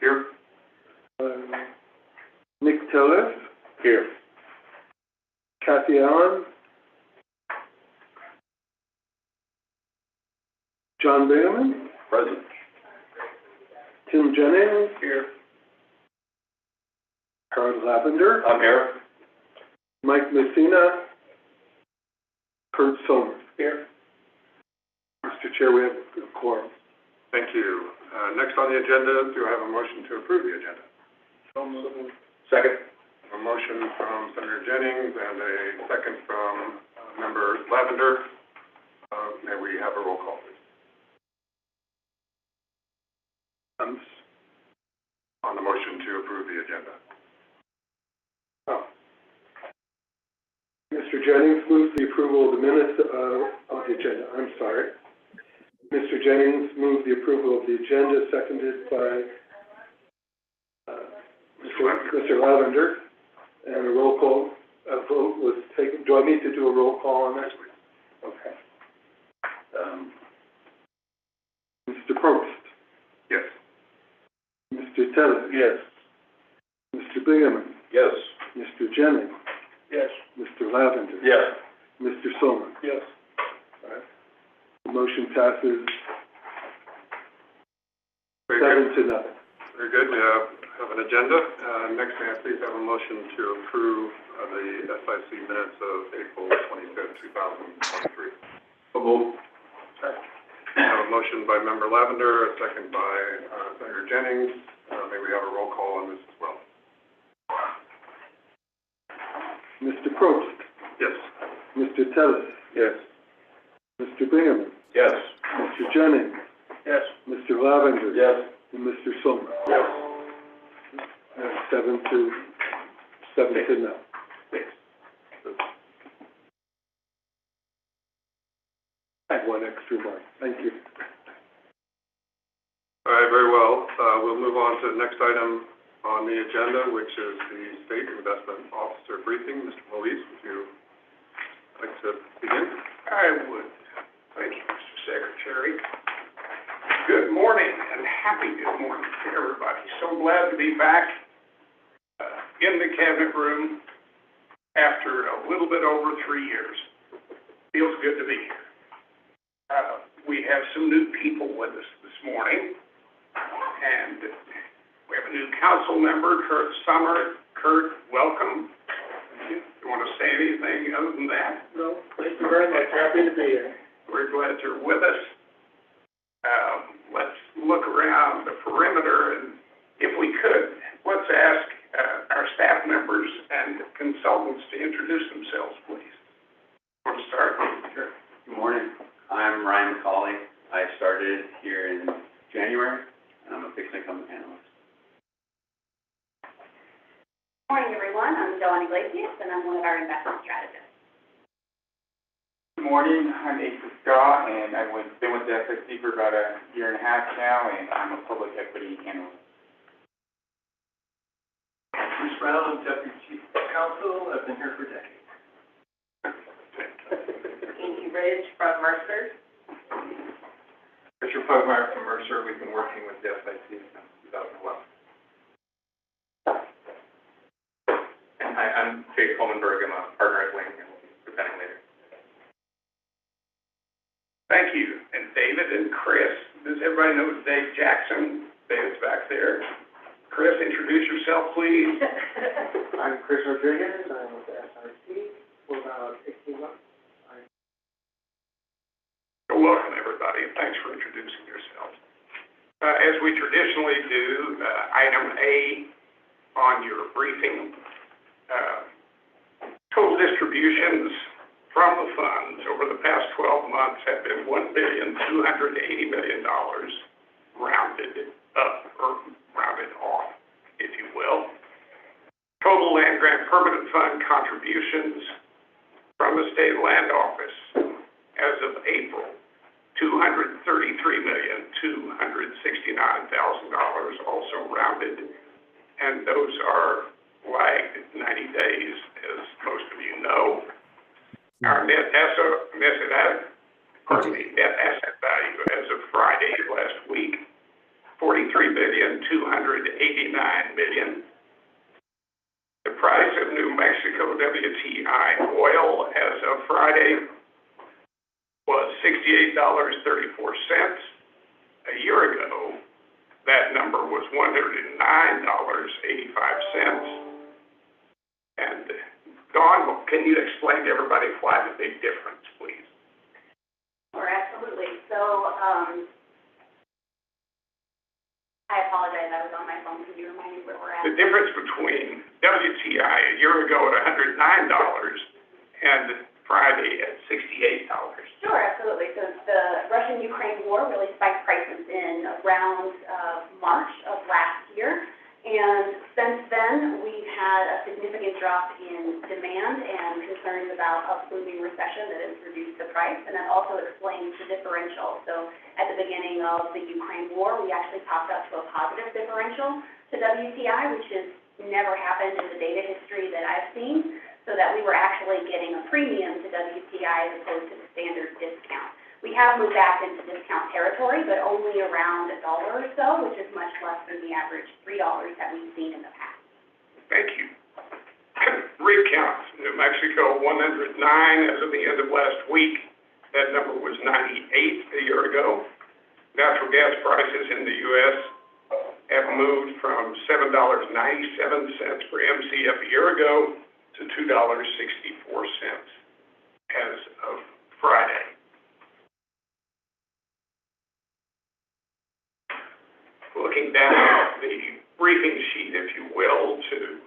Here. Nick Tillis, Here. Kathy Allen, John Bingaman, Present. Tim Jennings, Here. Harold Lavender, I'm here. Mike Messina, Kurt Somers. Here. Mr. Chair, we have a quorum. Thank you. Next on the agenda, do I have a motion to approve the agenda? So moved. Second. A motion from Senator Jennings and a second from Member Lavender. May we have a roll call, please? On the motion to approve the agenda. Mr. Jennings moves the approval of the minutes of the agenda. I'm sorry. Mr. Jennings moved the approval of the agenda, seconded by Mr. Lavender, and a roll call vote was taken. Do I need to do a roll call on that? Okay. Mr. Probst. Yes. Mr. Tellez. Yes. Mr. Bingaman. Yes. Mr. Jennings. Yes. Mr. Lavender. Yes. Mr. Sommer. Yes. All right. The motion passes Very 7-0. Very good. We have an agenda. Next, may I please have a motion to approve the SIC minutes of April 25th, 2023. So moved. I have a motion by Member Lavender, a second by Senator Jennings. May we have a roll call on this as well? Mr. Probst. Yes. Mr. Tellez. Yes. Mr. Bingaman. Yes. Mr. Jennings. Yes. Mr. Lavender. Yes. And Mr. Sommer. Yes. 7-0. I had one extra mark. Thank you. All right, very well. We'll move on to the next item on the agenda, which is the State Investment Officer briefing. Mr. Moise, would you like to begin? I would. Thank you, Mr. Secretary. Good morning and happy good morning to everybody. So glad to be back in the cabinet room after a little bit over 3 years. Feels good to be here. We have some new people with us this morning, and we have a new council member, Kurt Sommer. Kurt, welcome. You want to say anything other than that? No, thank you very much. Happy to be here. We're glad you're with us. Let's look around the perimeter, and if we could, let's ask our staff members and consultants to introduce themselves, please. Want to start? Sure. Good morning. I'm Ryan McCauley. I started here in January, and I'm a fixed income analyst. Good morning, everyone. I'm Joanne Iglesias, and I'm one of our investment strategists. Good morning. I'm Asa Scott, and I've been with the SIC for about a year and a half now, and I'm a public equity analyst. Bruce Brown, I'm Deputy Chief Counsel. I've been here for decades. Amy Ridge from Mercer. Richard Pugmire from Mercer. We've been working with the SIC since 2011. And hi, I'm Jake Colemanberg. I'm a partner at Wing, and we'll be presenting later. Thank you. And David and Chris. Does everybody know Dave Jackson? David's back there. Chris, introduce yourself, please. I'm Chris Rodriguez. I'm with the SIC for about 18 months. Welcome, everybody, and thanks for introducing yourselves. As we traditionally do, item A on your briefing, total distributions from the funds over the past 12 months have been $1,280,000,000, rounded up or rounded off, if you will. Total land grant permanent fund contributions from the state land office as of April, $233,269,000, also rounded, and those are lagged 90 days, as most of you know. Our net asset value as of Friday last week, $43,280,000. million. The price of New Mexico WTI oil as of Friday was $68.34. A year ago, that number was $109.85. And Dawn, can you explain to everybody why the big difference, please? Sure, absolutely. So, I apologize, I was on my phone. Can you remind me where we're at? The difference between WTI a year ago at $109 and Friday at $68. Sure, absolutely. So the Russian-Ukraine war really spiked prices in around March of last year. And since then, we've had a significant drop in demand and concerns about a looming recession that has reduced the price. And that also explains the differential. So at the beginning of the Ukraine war, we actually popped up to a positive differential to WTI, which has never happened in the data history that I've seen, so that we were actually getting a premium to WTI as opposed to the standard discount. We have moved back into discount territory, but only around $1 or so, which is much less than the average $3 that we've seen in the past. Thank you. Rig count, New Mexico 109 as of the end of last week. That number was 98 a year ago. Natural gas prices in the U.S. have moved from $7.97 per MCF a year ago to $2.64 as of Friday. Looking down the briefing sheet, if you will, to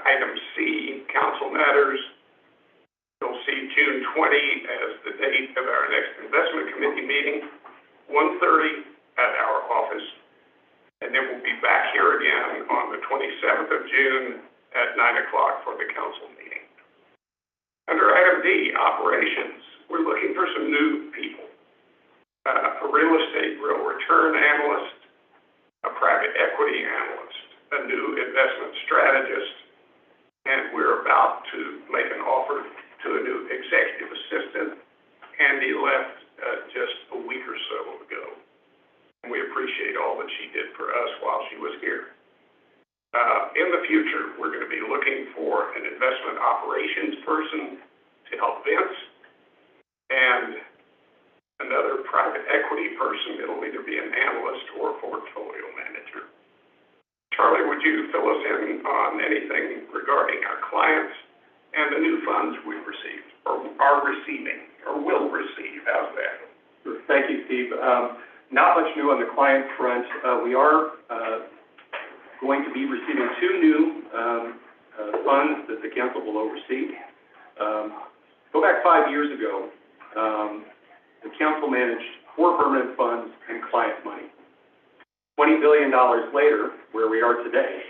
item C, council matters, you'll see June 20 as the date of our next investment committee meeting, 1:30 at our office, and then we'll be back here again on the 27th of June at 9 o'clock for the council meeting. Under item D, operations, we're looking for some new people. A real estate real return analyst, a private equity analyst, a new investment strategist, and we're about to make an offer to a new executive assistant. Andy left just a week or so ago. And we appreciate all that she did for us while she was here. In the future, we're going to be looking for an investment operations person to help Vince, and another private equity person. It'll either be an analyst or a portfolio manager. Charlie, would you fill us in on anything regarding our clients and the new funds we've received, or are receiving, or will receive? How's that? Sure. Thank you, Steve. Not much new on the client front. We are going to be receiving two new funds that the council will oversee. Go back 5 years ago, the council managed 4 permanent funds and client money. $20 billion later, where we are today,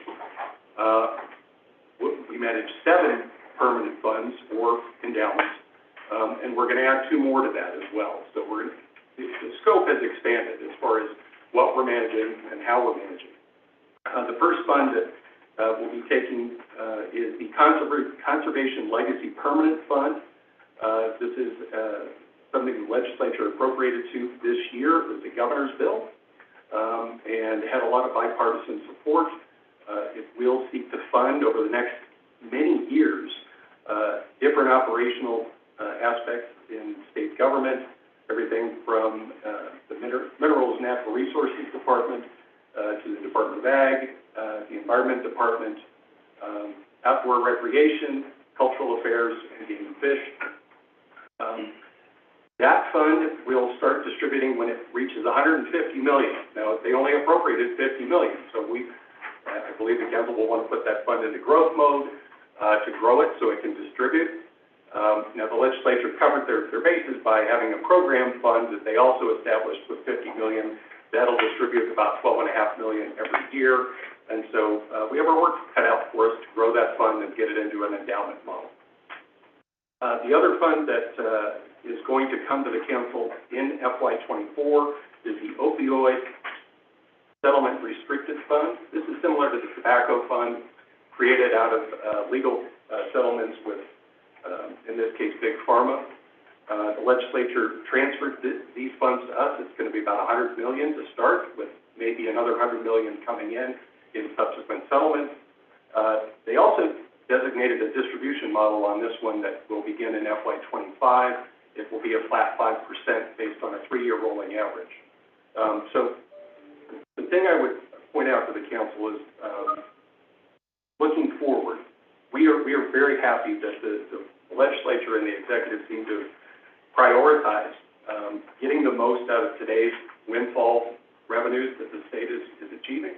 we manage 7 permanent funds or endowments, and we're going to add 2 more to that as well. So the scope has expanded as far as what we're managing and how we're managing. The first fund that we'll be taking is the Conservation Legacy Permanent Fund. This is something the legislature appropriated to this year. It was the governor's bill and had a lot of bipartisan support. It will seek to fund over the next many years different operational aspects in state government, everything from the Minerals and Natural Resources Department to the Department of Ag, the Environment Department, Outdoor Recreation, Cultural Affairs, and Game and Fish. That fund will start distributing when it reaches $150 million. Now, they only appropriated $50 million, so I believe the council will want to put that fund into growth mode to grow it so it can distribute. Now, the legislature covered their bases by having a program fund that they also established with $50 million. That'll distribute about $12.5 million every year, and so we have our work cut out for us to grow that fund and get it into an endowment model. The other fund that is going to come to the council in FY24 is the Opioid Settlement Restricted Fund. This is similar to the tobacco fund, created out of legal settlements with, in this case, Big Pharma. The legislature transferred these funds to us. It's going to be about $100 million to start, with maybe another $100 million coming in subsequent settlements. They also designated a distribution model on this one that will begin in FY25. It will be a flat 5% based on a 3-year rolling average. So the thing I would point out to the council is, looking forward, we are very happy that the legislature and the executive seem to prioritize getting the most out of today's windfall revenues that the state is achieving,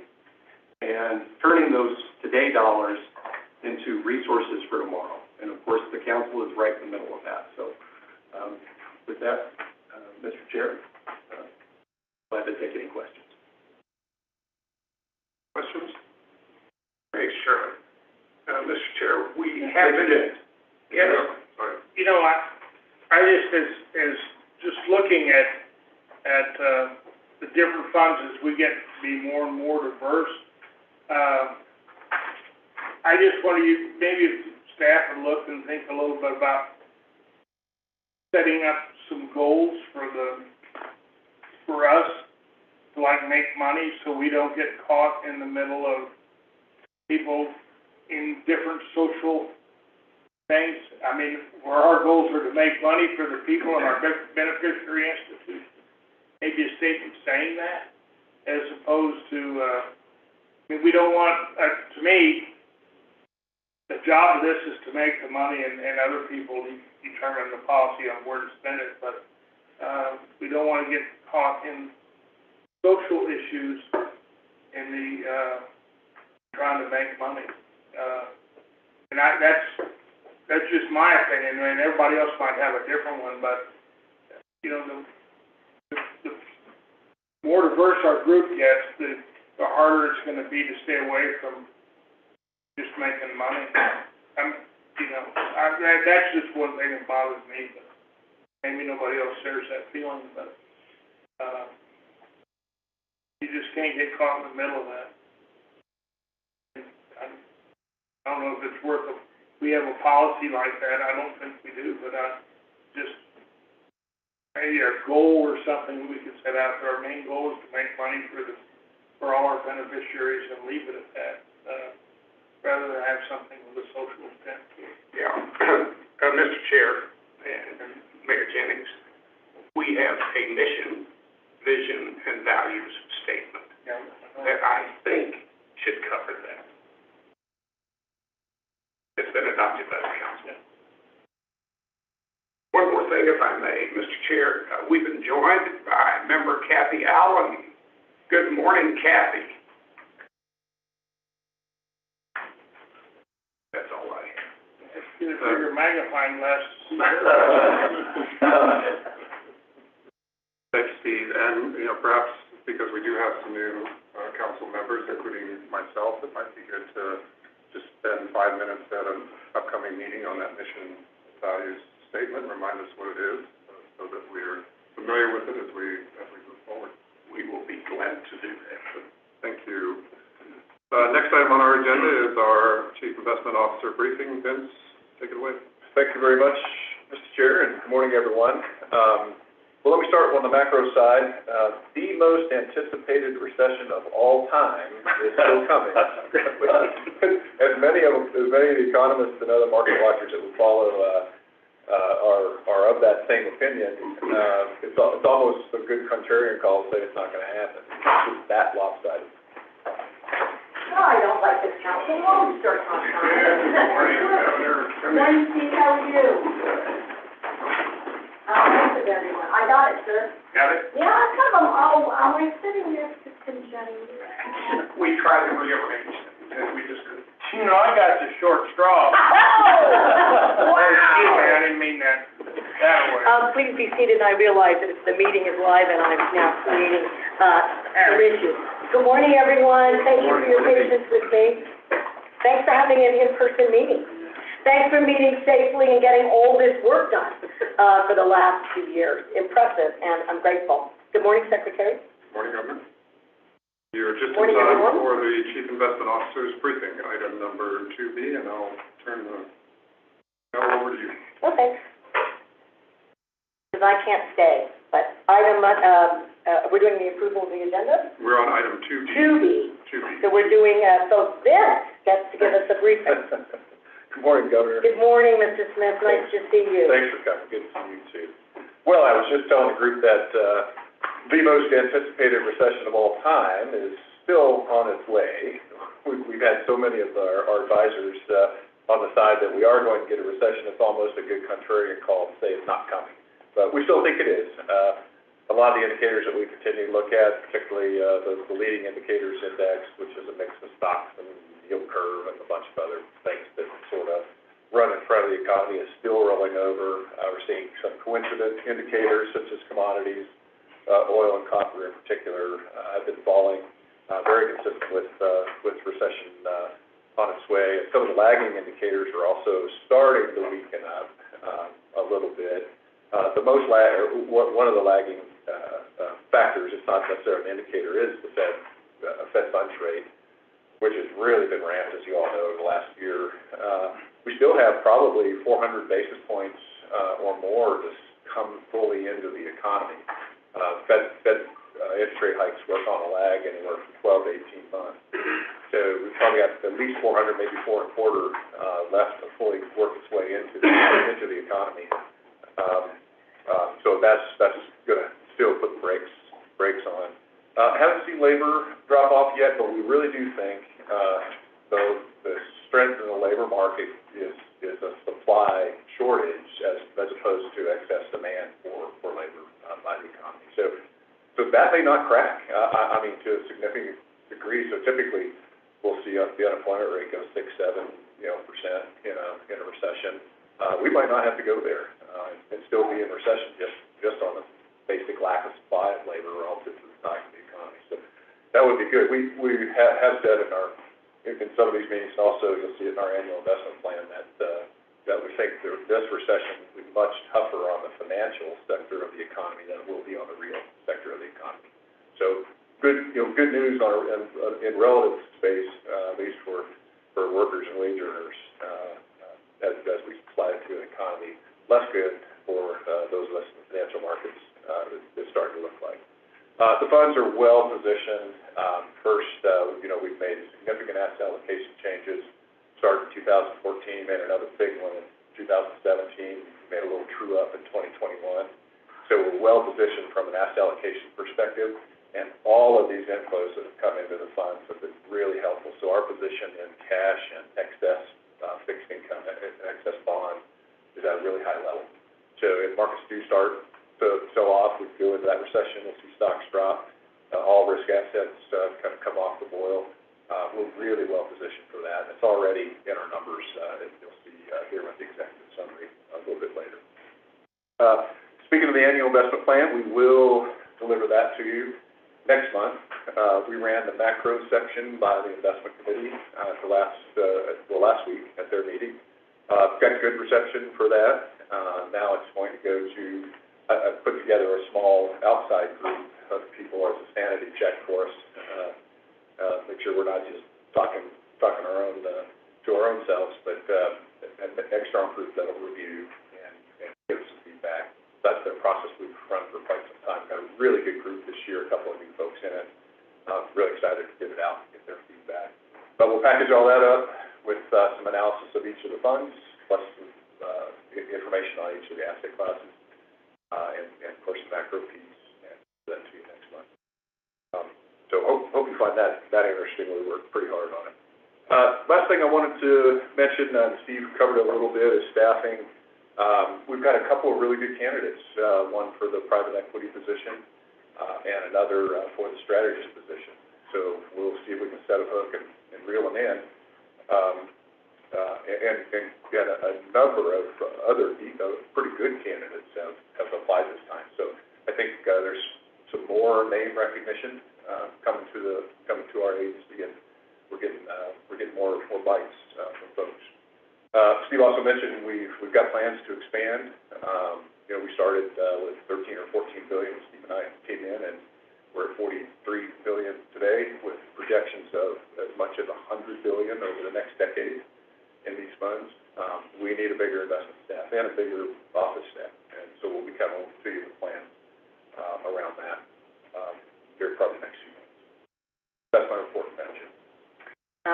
and turning those today dollars into resources for tomorrow. And of course, the council is right in the middle of that. So with that, Mr. Chair, glad to take any questions. Questions? Thanks, Shirley. Mr. Chair, we have been... Yes. Sorry. You know, I just looking at the different funds as we get to be more and more diverse, I just want you, maybe if staff would look and think a little bit about setting up some goals for us to like make money so we don't get caught in the middle of people in different social things. I mean, where our goals are to make money for the people in our beneficiary institutions. Maybe a statement saying that, as opposed to, I mean, we don't want, to me, the job of this is to make the money and other people determine the policy on where to spend it, but we don't want to get caught in social issues in the trying to make money. And that's just my opinion. I mean, everybody else might have a different one, but you know, the more diverse our group gets, the harder it's going to be to stay away from just making money. You know, that's just one thing that bothers me, but maybe nobody else shares that feeling, but you just can't get caught in the middle of that. I don't know if it's worth it. We have a policy like that. I don't think we do, but just maybe a goal or something we could set out there. Our main goal is to make money for all our beneficiaries and leave it at that, rather than have something with a social intent to it. Yeah. Mr. Chair and Mayor Jennings, we have a mission, vision, and values statement that I think should cover that. It's been adopted by the council. One more thing, if I may, Mr. Chair. We've been joined by member Kathy Allen. Good morning, Kathy. That's all I have. Let's get a bigger magnifying glass. Thanks, Steve. And, you know, perhaps because we do have some new council members, including myself, it might be good to just spend 5 minutes at an upcoming meeting on that mission values statement, remind us what it is, so that we're familiar with it as we move forward. We will be glad to do that. Thank you. Next item on our agenda is our Chief Investment Officer briefing. Vince, take it away. Thank you very much, Mr. Chair, and good morning, everyone. Well, let me start on the macro side. The most anticipated recession of all time is still coming. As many of the economists and other market watchers that we follow are of that same opinion. It's almost a good contrarian call to say it's not going to happen. It's just that lopsided. No, I don't like this council. Always starts on time. Good morning, Governor. Morning, Steve. How are you? Thanks to everyone. I got it, sir. Got it? Yeah, I kind of, I'm like sitting there, just Jenny. We tried to rearrange it, and we just couldn't. You know, I got the short straw. Oh! Excuse me, I didn't mean that way. Please be seated, and I realize that the meeting is live, and I'm now creating some issues. Good morning, everyone. Thank you for your patience with me. Thanks for having an in-person meeting. Thanks for meeting safely and getting all this work done for the last 2 years. Impressive, and I'm grateful. Good morning, Secretary. Good morning, Governor. You're just in Morning, time everyone. for the Chief Investment Officer's briefing, item number 2B, and I'll turn the call over to you. Okay. Because I can't stay, but item we're doing the approval of the agenda? We're on item 2B. 2B. 2B. So we're doing, so Vince gets to give us a briefing. Good morning, Governor. Good morning, Mr. Smith, nice to see you. Thanks for coming. Good to see you too. Well, I was just telling the group that, the most anticipated recession of all time is still on its way. We've had so many of our advisors, on the side that we are going to get a recession. It's almost a good contrarian call to say it's not coming. But we still think it is. A lot of the indicators that we continue to look at, particularly, the leading indicators index, which is a mix of stocks and yield curve and a bunch of other things that sort of run in front of the economy, is still rolling over. We're seeing some coincident indicators such as commodities, oil and copper in particular, have been falling, very consistent with recession on its way. And some of the lagging indicators are also starting to weaken up a little bit. One of the lagging factors, it's not necessarily an indicator, is the Fed funds rate, which has really been ramped, as you all know, over the last year. We still have probably 400 basis points or more to come fully into the economy. Fed interest rate hikes work on a lag anywhere from 12 to 18 months. So we've probably got at least 400, maybe 4.25 left to fully work its way into the economy. So that's going to still put brakes on. Haven't seen labor drop off yet, but we really do think the strength in the labor market is a supply shortage as opposed to excess demand for labor by the economy. So that may not crack. I mean, to a significant degree. So typically, we'll see the unemployment rate go 6-7% in a recession. We might not have to go there and still be in recession just on the basic lack of supply of labor relative to the size of the economy. So that would be good. We have said in some of these meetings also, you'll see it in our annual investment plan that we think this recession will be much tougher on the financial sector of the economy than it will be on the real sector of the economy. So good news in relative space, at least for workers and wage earners, as we slide into an economy. Less good for those of us in the financial markets. It's starting to look like. The funds are well positioned. First, we've made significant asset allocation changes. Started in 2014, made another big one in 2017, made a little true up in 2021. So we're well positioned from an asset allocation perspective, and all of these inflows that have come into the funds have been really helpful. So our position in cash and excess fixed income, excess bonds, is at a really high level. So if markets do start to sell off, we go into that recession, we'll see stocks drop, all risk assets kind of come off the boil. We're really well positioned for that. It's already in our numbers, and you'll see here with the executive summary a little bit later. Speaking of the annual investment plan, we will deliver that to you next month. We ran the macro section by the investment committee last week at their meeting. Got good reception for that. Now it's going to go to put together a small outside group of people as a sanity check for us. Make sure we're not just talking our own to our own selves, but an external group that'll review and give us some feedback. That's their process we've run for quite some time. Got a really good group this year, a couple of new folks in it. Really excited to get it out and get their feedback. But we'll package all that up with some analysis of each of the funds, plus some information on each of the asset classes, and of course the macro piece, and that to you next month. So hope you find that interesting. We worked pretty hard on it. Last thing I wanted to mention, Steve covered it a little bit, is staffing. We've got a couple of really good candidates, one for the private equity position and another for the strategist position. So we'll see if we can set a hook and reel them in. And get a number of other pretty good candidates have applied this time. So I think there's some more name recognition coming to our agency, and we're getting more bites from folks. Steve also mentioned we've got plans to expand. We started with 13 or 14 billion. Steve and I came in, and we're at 43 billion today, with projections of as much as 100 billion over the next decade in these funds. We need a bigger investment staff and a bigger office staff, and so we'll be coming to you with plans around that. here probably next few months. That's my report, Madam Chair.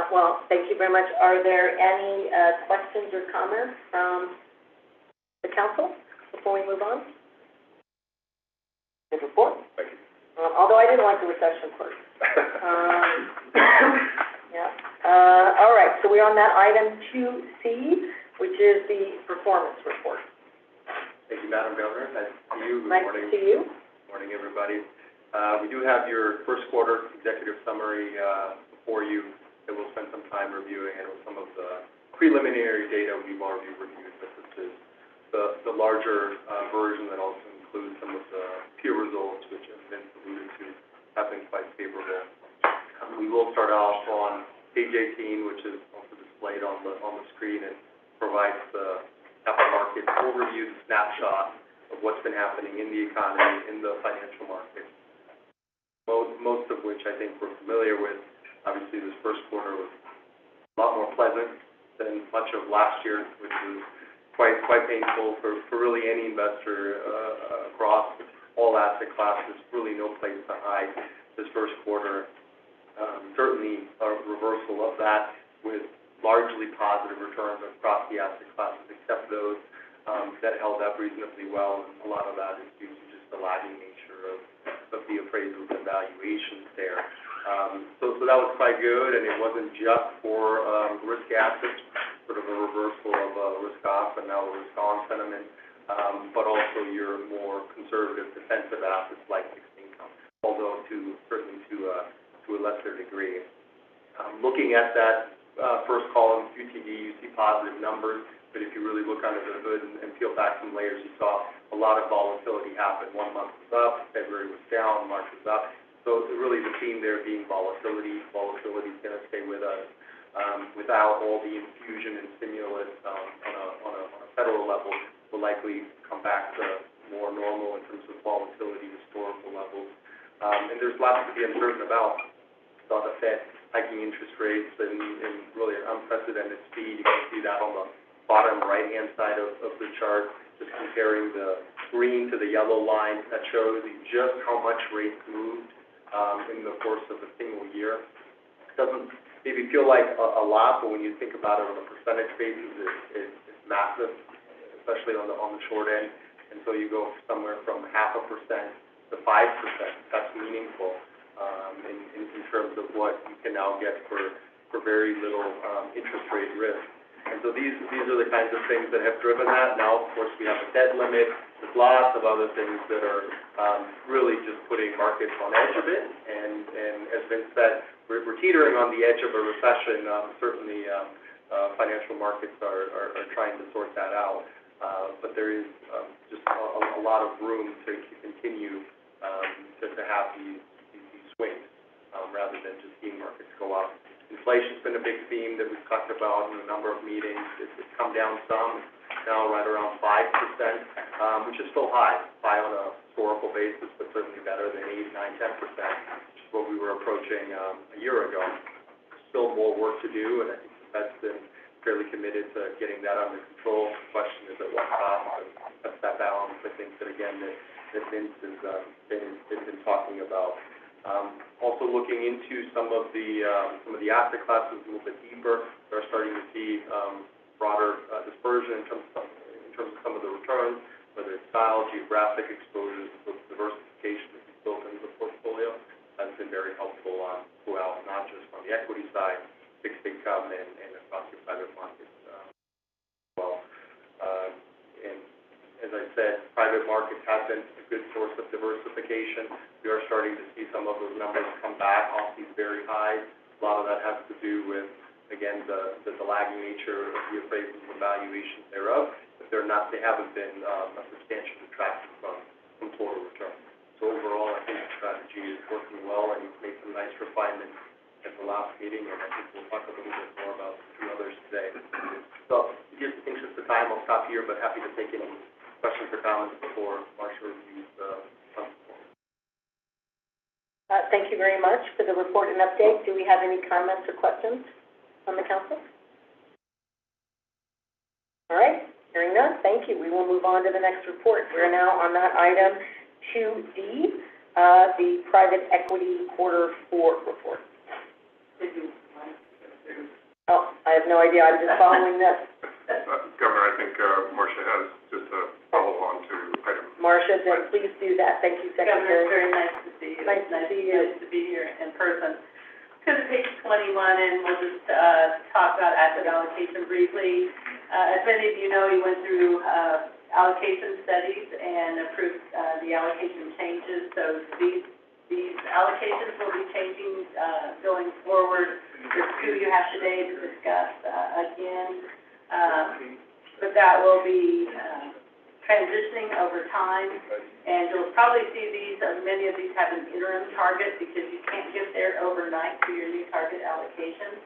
Well, thank you very much. Are there any, questions or comments from the council before we move on? Good report. Thank you. Although I didn't like the recession part. Yeah. All right, so we're on that item 2C, which is the performance report. Thank you, Madam Governor. Nice to see you. Good Nice morning. to see you. Morning, everybody. We do have your first quarter executive summary before you that we'll spend some time reviewing. I know some of the preliminary data we've already reviewed, but this is the larger version that also includes some of the peer results, which have been alluded to, have been quite favorable. We will start off on page 18, which is also displayed on the screen and provides the capital market overview, snapshot of what's been happening in the economy, in the financial markets. Most of which I think we're familiar with. Obviously, this first quarter was a lot more pleasant than much of last year, which was quite painful for really any investor across all asset classes. Really no place to hide this first quarter. Certainly a reversal of that with largely positive returns across the asset classes, except those that held up reasonably well. And a lot of that is due to just the lagging nature of the appraisals and valuations there. So that was quite good, and it wasn't just for risk assets, sort of a reversal of risk off and now a risk on sentiment, but also your more conservative defensive assets like fixed income, although certainly to a lesser degree. Looking at that first column, QTD, you see positive numbers, but if you really look under the hood and peel back some layers, you saw a lot of volatility happen. 1 month was up, February was down, March was up. So really the theme there being volatility. Volatility is going to stay with us. Without all the infusion and stimulus on a federal level, will likely come back to more normal in terms of volatility, historical levels. And there's lots to be uncertain about. Saw the Fed hiking interest rates in really an unprecedented speed. You can see that on the bottom right-hand side of the chart, just comparing the green to the yellow line. That shows you just how much rates moved in the course of a single year. It doesn't maybe feel like a lot, but when you think about it on a percentage basis, it's massive, especially on the short end. And so you go somewhere from 0.5% to 5%. That's meaningful in terms of what you can now get for very little interest rate risk. And so these are the kinds of things that have driven that. Now, of course, we have a debt limit. There's lots of other things that are really just putting markets on edge a bit. And as Vince said, we're teetering on the edge of a recession. Certainly, financial markets are trying to sort that out. But there is just a lot of room to continue to have these swings rather than just seeing markets go up. Inflation's been a big theme that we've talked about in a number of meetings. It's come down some. It's now right around 5%, which is still high on a historical basis, but certainly better than 8, 9, 10%, which is what we were approaching a year ago. Still more work to do, and I think the Fed's been fairly committed to getting that under control. The question is at what cost, and that's that balance, I think, that again, that Vince has been talking about. Also looking into some of the asset classes a little bit deeper, we're starting to see broader dispersion in terms of some of the returns, whether it's style, geographic exposures, diversification that we've built into the portfolio. That's been very helpful throughout, not just on the equity side, fixed income, and across your private markets as well. And as I said, private markets have been a good source of diversification. We are starting to see some of those numbers come back off these very highs. A lot of that has to do with, again, the lagging nature of the appraisals and valuations thereof. But they haven't been a substantial detraction from total return. So overall, I think the strategy is working well, and we've made some nice refinements at the last meeting, and I think we'll talk a little bit more about a few others today. So, in the interest of time, I'll stop here, but happy to take any questions or comments before Marcia reviews the fund report. Thank you very much for the report and update. Do we have any comments or questions from the council? All right, hearing none, thank you. We will move on to the next report. We're now on that item 2D, the private equity quarter 4 report. Oh, I have no idea, I'm just following this. Governor, I think, Marcia has just a follow-on to item. Marcia, then please do that, thank you, Governor, Secretary. very nice to see you. Nice to see you. Nice to be here in person. Go to page 21, and we'll just talk about asset allocation briefly. As many of you know, you went through allocation studies and approved the allocation changes. So these allocations will be changing going forward. There's 2 you have today to discuss again, but that will be transitioning over time, and you'll probably see these, many of these have an interim target because you can't get there overnight to your new target allocation.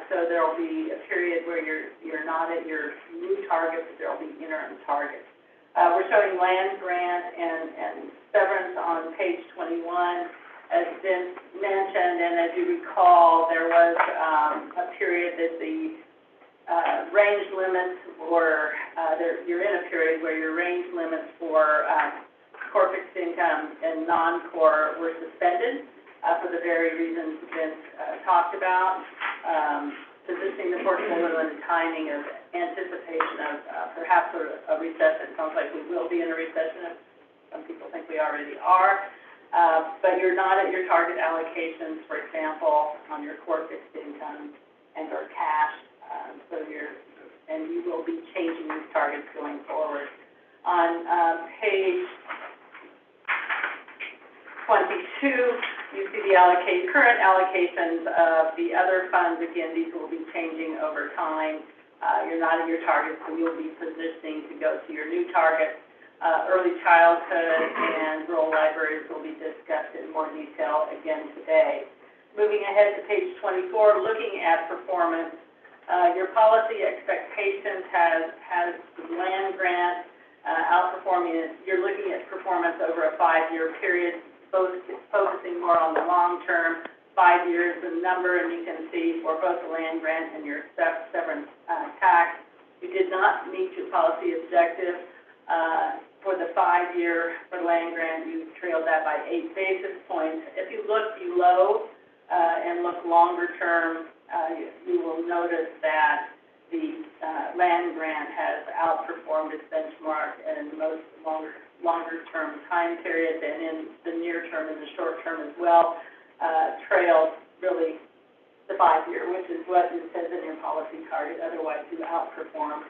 So there'll be a period where you're not at your new target, but there'll be interim targets. We're showing land grant and severance on page 21. As Vince mentioned, and as you recall, there was a period that the range limits were, you're in a period where your range limits for core fixed income and non-core were suspended for the very reasons Vince talked about, positioning the portfolio and timing of anticipation of perhaps a recession. It sounds like we will be in a recession. Some people think we already are. But you're not at your target allocations, for example, on your core fixed income and or cash. And you will be changing these targets going forward. On page 22, you see the current allocations of the other funds. Again, these will be changing over time. You're not at your target, so you'll be positioning to go to your new target. Early childhood and rural libraries will be discussed in more detail again today. Moving ahead to page 24, looking at performance. Your policy expectations has the land grant outperforming it. You're looking at performance over a 5-year period, focusing more on the long term, 5 years, the number, and you can see for both the land grant and your severance tax, you did not meet your policy objective. For the 5-year for land grant, you trailed that by 8 basis points. If you look below and look longer term, you will notice that the land grant has outperformed its benchmark in most longer term time periods, and in the near term and the short term as well, trailed really the 5-year, which is what it says in your policy target. Otherwise, you outperform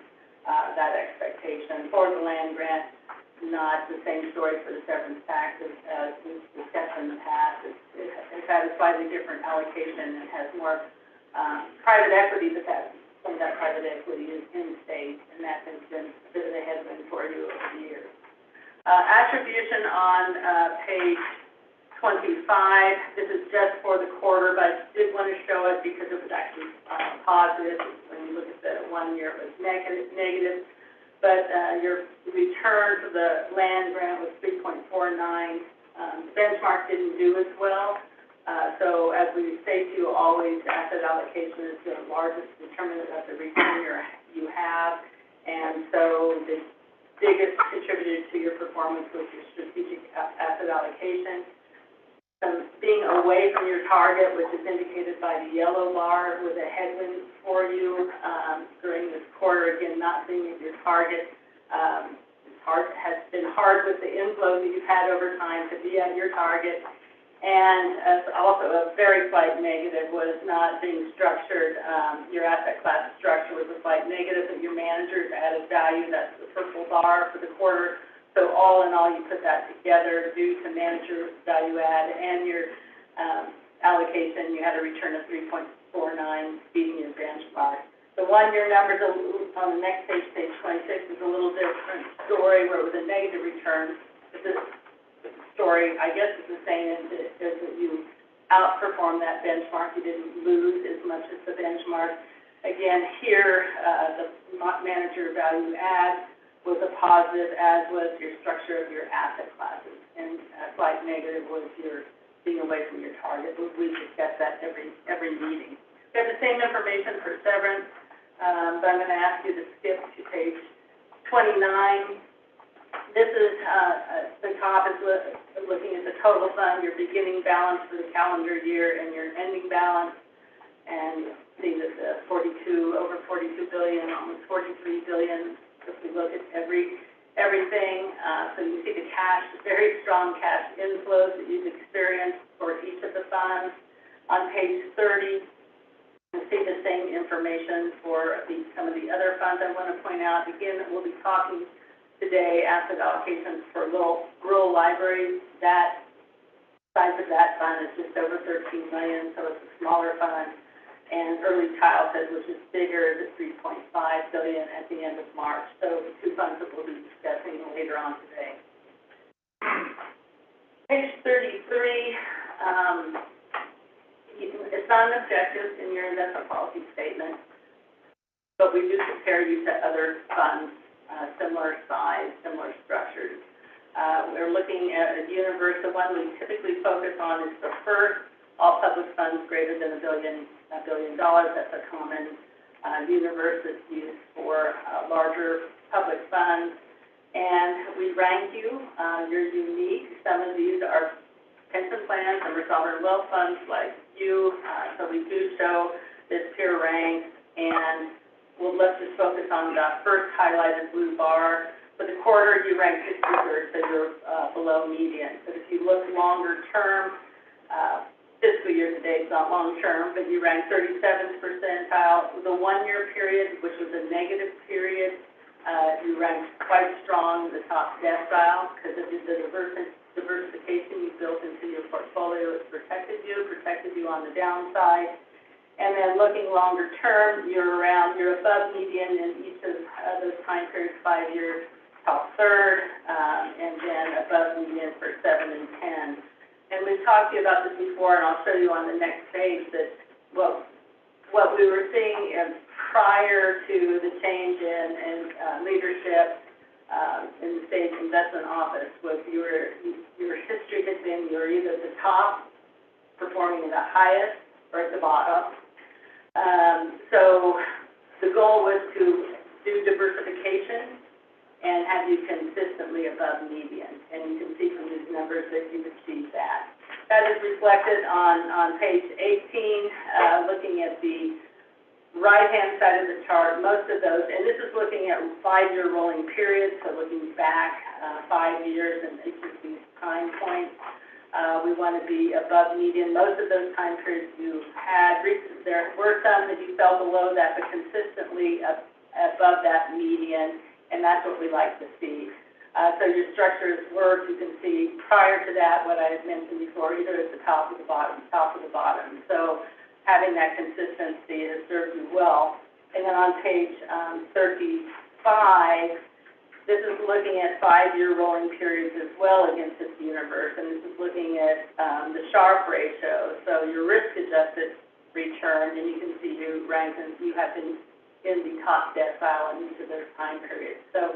that expectation. For the land grant, not the same story for the severance taxes as we've discussed in the past. It's had a slightly different allocation and has more private equity, but some of that private equity is in state, and that has been a bit of a headwind for you over the years. Attribution on page 25. This is just for the quarter, but I did want to show it because it was actually positive. When you look at the 1 year, it was negative. But your return for the land grant was 3.49. The benchmark didn't do as well. So as we say to you always, asset allocation is the largest determinant of the return you have. And so the biggest contributor to your performance was your strategic asset allocation. Being away from your target, which is indicated by the yellow bar, was a headwind for you during this quarter. Again, not being at your target has been hard with the inflows that you've had over time to be at your target. And also a very slight negative was not being structured. Your asset class structure was a slight negative, but your managers added value. That's the purple bar for the quarter. So all in all, you put that together due to manager value add and your allocation, you had a return of 3.49, beating your benchmark. The 1-year numbers on the next page, page 26, is a little different story where it was a negative return. But this story, I guess, is the same as that you outperformed that benchmark. You didn't lose as much as the benchmark. Again, here, the manager value add was a positive, as was your structure of your asset classes. And a slight negative was your being away from your target. We discuss that every meeting. We have the same information for severance, but I'm going to ask you to skip to page 29. This is, the top is looking at the total fund, your beginning balance for the calendar year and your ending balance. And see that the over 42 billion, almost 43 billion, if we look at everything. So you see the cash, very strong cash inflows that you've experienced for each of the funds. On page 30, you see the same information for some of the other funds. I want to point out, again, that we'll be talking today, asset allocations for rural libraries. That size of that fund is just over 13 million, so it's a smaller fund. And early childhood, which is bigger, is at 3.5 billion at the end of March. So the two funds that we'll be discussing later on today. Page 33, it's not an objective in your investment policy statement, but we do compare you to other funds, similar size, similar structures. We're looking at a universe. The one we typically focus on is the first, all public funds greater than $1 billion. That's a common universe that's used for larger public funds. And we rank you. You're unique. Some of these are pension plans, some are sovereign wealth funds like you. So we do show this peer rank. And let's just focus on the first highlighted blue bar. For the quarter, you rank 63rd, so you're below median. But if you look longer term, fiscal year to date, not long term, but you rank 37th percentile. The 1 year period, which was a negative period, you ranked quite strong in the top decile because of the diversification you built into your portfolio. It's protected you on the downside. And then looking longer term, you're above median in each of those time periods, 5 years, top third, and then above median for 7 and 10. And we've talked to you about this before, and I'll show you on the next page that what we were seeing prior to the change in leadership in the state investment office was your history has been you're either the top, performing the highest, or at the bottom. So the goal was to do diversification and have you consistently above median. And you can see from these numbers that you've achieved that. That is reflected on page 18, looking at the right-hand side of the chart. Most of those, and this is looking at 5-year rolling periods, so looking back 5 years and each of these time points. We want to be above median. Most of those time periods you had, there were some that you fell below that, but consistently above that median. And that's what we like to see. So your structures work. You can see prior to that what I had mentioned before, either at the top or the bottom, So having that consistency has served you well. And then on page 35, this is looking at 5-year rolling periods as well against this universe. And this is looking at the Sharpe ratio. So your risk-adjusted return, and you can see you rank and you have been in the top decile in each of those time periods. So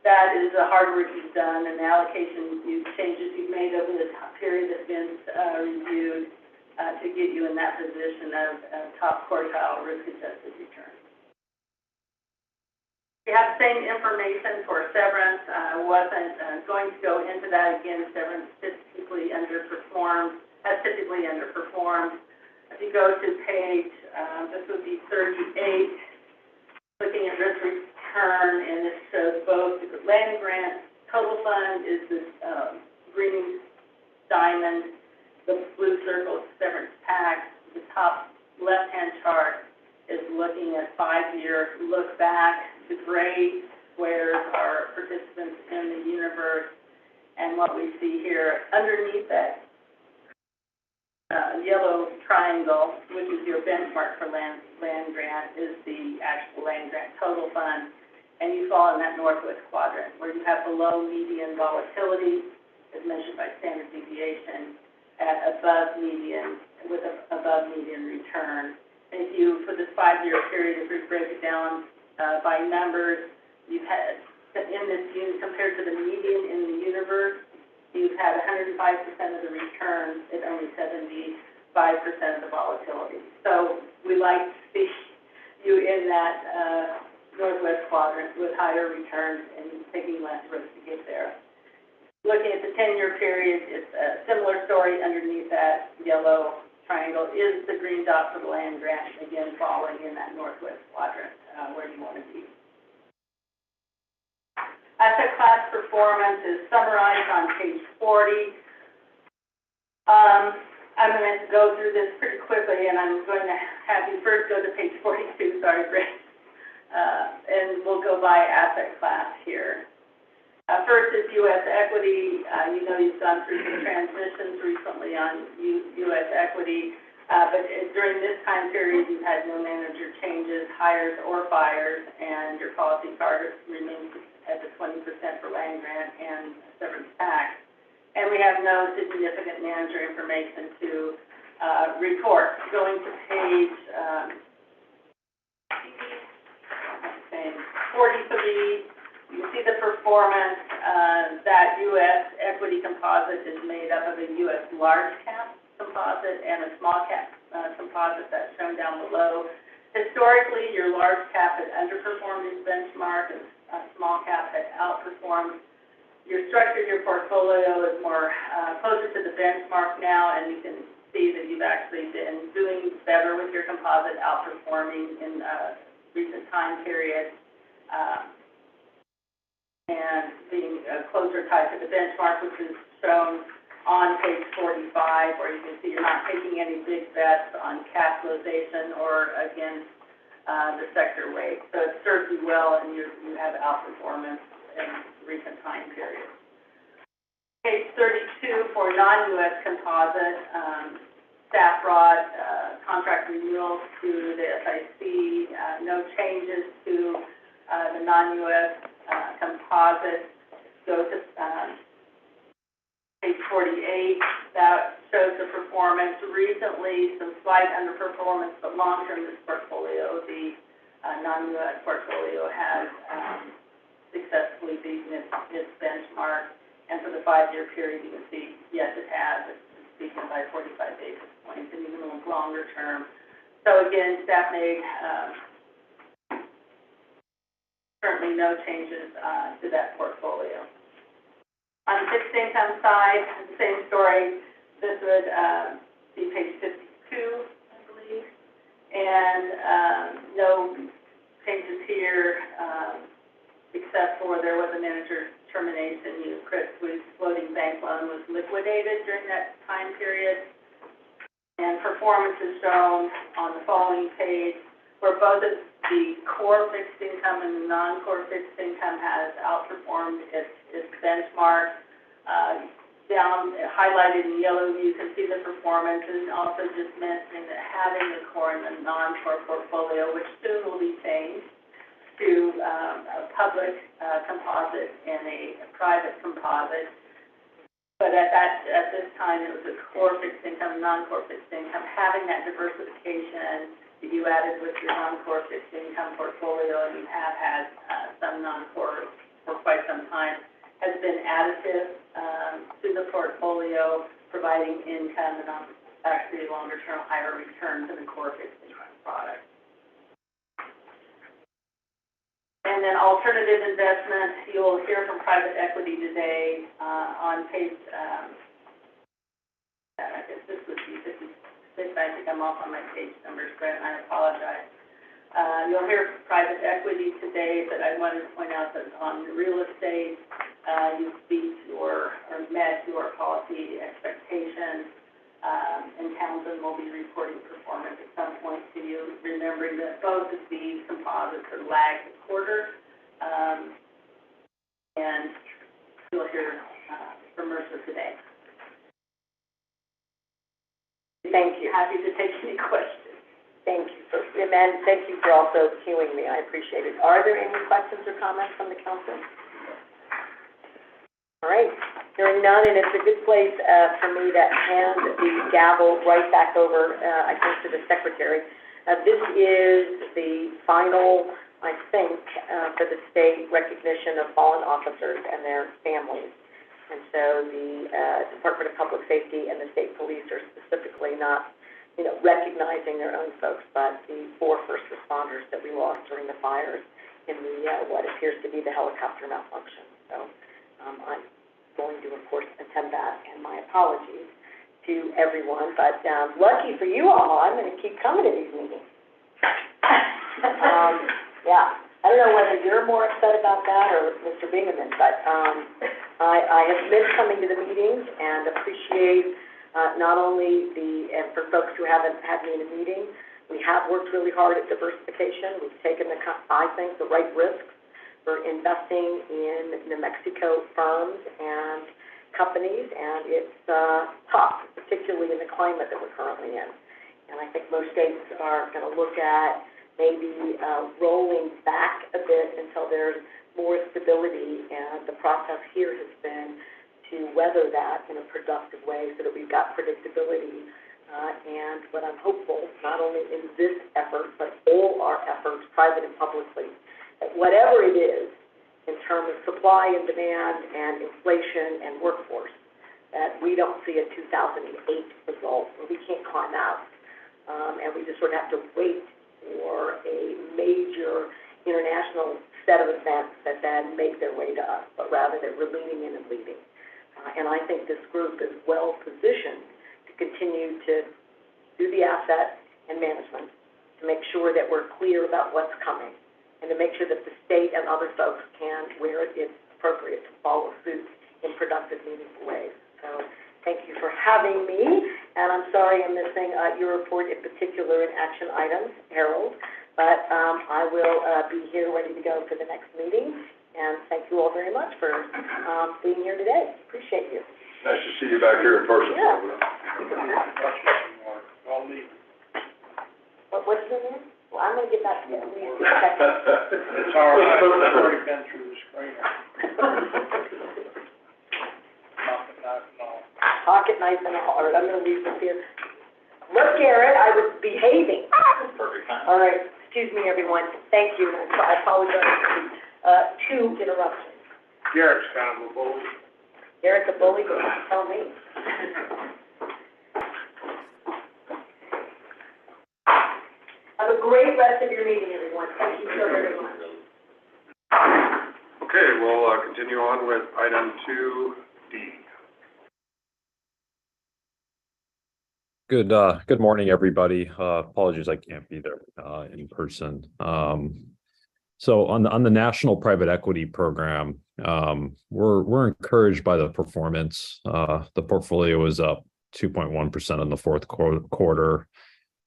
that is the hard work you've done and the allocation changes you've made over the period that's been reviewed to get you in that position of top quartile risk-adjusted return. We have the same information for severance. I wasn't going to go into that again. Severance has typically underperformed. If you go to page, this would be 38, looking at risk return, and this shows both the land grant total fund is this green diamond, the blue circle is severance tax. The top left-hand chart is looking at 5-year look back. The gray squares are participants in the universe, and what we see here underneath that yellow triangle, which is your benchmark for land grant, is the actual land grant total fund, and you fall in that northwest quadrant where you have below median volatility, as measured by standard deviation, at above median, with above median return. And if you, for this 5-year period, if we break it down by numbers, you've had, in this unit, compared to the median in the universe, you've had 105% of the returns at only 75% of the volatility. So we like to see you in that northwest quadrant with higher returns and taking less risk to get there. Looking at the 10-year period, it's a similar story. Underneath that yellow triangle is the green dot for the land grant, again falling in that northwest quadrant where you want to be. Asset class performance is summarized on page 40. I'm going to go through this pretty quickly, and I'm going to have you first go to page 42, sorry, Rick, and we'll go by asset class here. First is U.S. equity. You know you've gone through some transitions recently on U.S. equity, but during this time period, you've had no manager changes, hires or fires, and your policy targets remain at the 20% for land grant and severance tax. And we have no significant manager information to report. Going to page 43, you see the performance. That U.S. equity composite is made up of a U.S. large cap composite and a small cap composite that's shown down below. Historically, your large cap had underperformed its benchmark and small cap had outperformed. Your structure of your portfolio is more closer to the benchmark now, and you can see that you've actually been doing better with your composite, outperforming in recent time periods, and being closer tied to the benchmark, which is shown on page 45, where you can see you're not taking any big bets on capitalization or against the sector weight. So it serves you well, and you have outperformance in recent time periods. Page 32 for non-U.S. composite, staff brought contract renewals to the SIC, no changes to the non-U.S. composite. Go to page 48, that shows the performance. Recently, some slight underperformance, but long-term this portfolio, the non-U.S. portfolio has successfully beaten its benchmark, and for the 5-year period, you can see, yes, it has, it's beaten by 45 basis points, and even longer term. So again, staff made currently no changes to that portfolio. On the fixed income side, the same story. This would be page 52, I believe, and no changes here. Except for there was a manager termination. Credit Suisse floating bank loan was liquidated during that time period. And performance is shown on the following page, where both of the core fixed income and the non-core fixed income has outperformed its benchmark. Down, highlighted in yellow, you can see the performance, and also just mentioning that having the core and the non-core portfolio, which soon will be changed to a public composite and a private composite. But at this time, it was a core fixed income, non-core fixed income. Having that diversification that you added with your non-core fixed income portfolio, and you have had some non-core for quite some time, has been additive to the portfolio, providing income and actually longer-term higher returns in the core fixed income product. And then alternative investments, you'll hear from private equity today on page, I guess this would be 56, I think I'm off on my page numbers, Brent, and I apologize. You'll hear from private equity today, but I wanted to point out that on real estate, you beat or met your policy expectations, and Townsend will be reporting performance at some point to you, remembering that both of these composites are lagged a quarter, and you'll hear from Mercer today. Thank you. Happy to take any questions. Thank you, and thank you for also cueing me. I appreciate it. Are there any questions or comments from the council? All right, hearing none, and it's a good place for me to hand the gavel right back over, I think, to the secretary. This is the final, I think, for the state recognition of fallen officers and their families. And so the Department of Public Safety and the state police are specifically not, recognizing their own folks, but the 4 first responders that we lost during the fires what appears to be the helicopter malfunction. So I'm going to, of course, attend that, and my apologies to everyone. But lucky for you all, I'm going to keep coming to these meetings. Yeah, I don't know whether you're more upset about that or Mr. Bingaman, but I have missed coming to the meetings and appreciate not only and for folks who haven't had me in a meeting, we have worked really hard at diversification. We've taken I think, the right risks for investing in New Mexico firms and companies, and it's tough, particularly in the climate that we're currently in. And I think most states are going to look at maybe rolling back a bit until there's more stability, and the process here has been to weather that in a productive way so that we've got predictability. And what I'm hopeful, not only in this effort, but all our efforts, private and publicly, that whatever it is in terms of supply and demand and inflation and workforce, that we don't see a 2008 result where we can't climb out. And we just sort of have to wait for a major international set of events that then make their way to us, but rather that we're leaning in and leading. And I think this group is well positioned to continue to do the asset and management, to make sure that we're clear about what's coming, and to make sure that the state and other folks can, where it's appropriate, to follow suit in productive, meaningful ways. So thank you for having me, and I'm sorry I'm missing your report in particular in action items, Harold, but I will be here ready to go for the next meeting, and thank you all very much for being here today. Appreciate you. Nice to see you back here in person. Yeah. I'll leave. What's your name? Well, I'm going to get back to you. It's all right, I've already been through the screener. Pocket knife and all right, I'm going to leave this here. Look, Garrett, I was behaving. Perfect time. All right, excuse me, everyone. Thank you. I apologize for the 2 interruptions. Garrett's kind of a bully. Garrett's a bully, but don't tell me. Have a great rest of your meeting, everyone. Thank you so very much. Okay, we'll continue on with item 2D. Good morning, everybody. Apologies I can't be there in person. So on the National Private Equity Program, we're encouraged by the performance. The portfolio is up 2.1% in the fourth quarter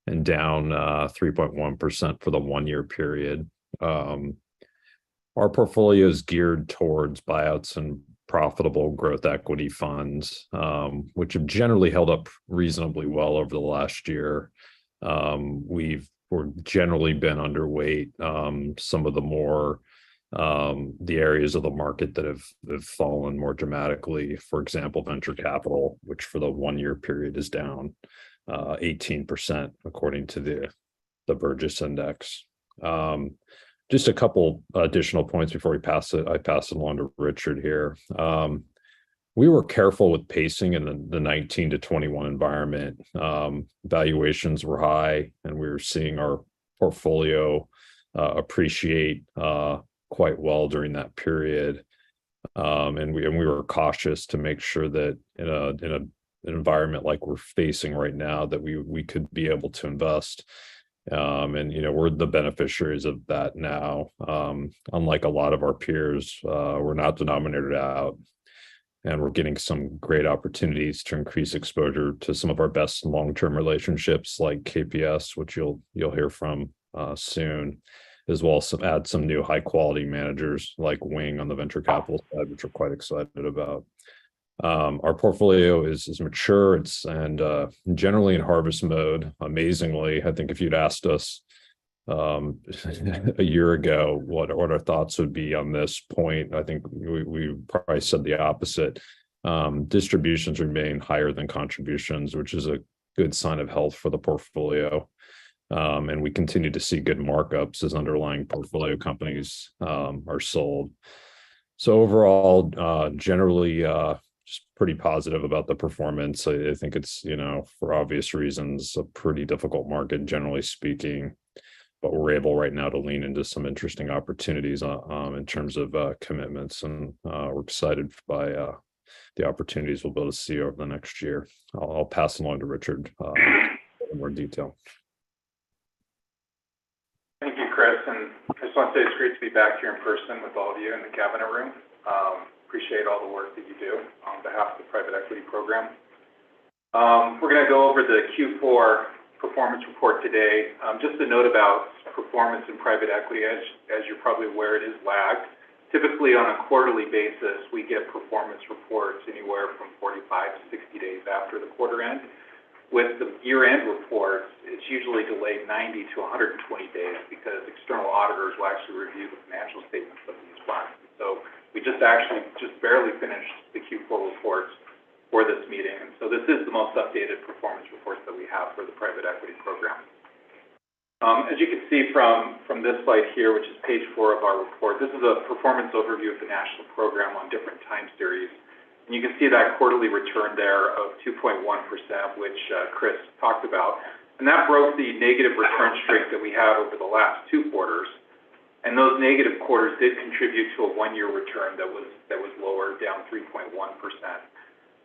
and down 3.1% for the 1-year period. Our portfolio is geared towards buyouts and profitable growth equity funds, which have generally held up reasonably well over the last year. We're generally been underweight some of the more the areas of the market that have fallen more dramatically. For example, venture capital, which for the 1-year period is down 18% according to the Burgess Index. Just a couple additional points before I pass it along to Richard here. We were careful with pacing in the 19 to 21 environment. Valuations were high, and we were seeing our portfolio appreciate quite well during that period. And we were cautious to make sure that in an environment like we're facing right now, that we could be able to invest. And we're the beneficiaries of that now. Unlike a lot of our peers, we're not denominated out, and we're getting some great opportunities to increase exposure to some of our best long-term relationships like KPS, which you'll hear from soon, as well as add some new high-quality managers like Wing on the venture capital side, which we're quite excited about. Our portfolio is mature, and generally in harvest mode. Amazingly, I think if you'd asked us a year ago what our thoughts would be on this point, I think we probably said the opposite. Distributions remain higher than contributions, which is a good sign of health for the portfolio. And we continue to see good markups as underlying portfolio companies are sold. So overall, generally, just pretty positive about the performance. I think it's, for obvious reasons, a pretty difficult market, generally speaking. but we're able right now to lean into some interesting opportunities in terms of commitments, and we're excited by the opportunities we'll be able to see over the next year. I'll pass along to Richard in more detail. Thank you, Chris, and I just want to say it's great to be back here in person with all of you in the cabinet room. Appreciate all the work that you do on behalf of the private equity program. We're going to go over the Q4 performance report today. Just a note about performance in private equity, as you're probably aware, it is lagged. Typically, on a quarterly basis, we get performance reports anywhere from 45 to 60 days after the quarter end. With the year-end reports, it's usually delayed 90 to 120 days because external auditors will actually review the financial statements of these funds. So we just barely finished the Q4 reports for this meeting. And so this is the most updated performance reports that we have for the private equity program. As you can see from this slide here, which is page 4 of our report, this is a performance overview of the national program on different time series. And you can see that quarterly return there of 2.1%, which Chris talked about. And that broke the negative return streak that we had over the last 2 quarters. And those negative quarters did contribute to a 1-year return that was lower, down 3.1%.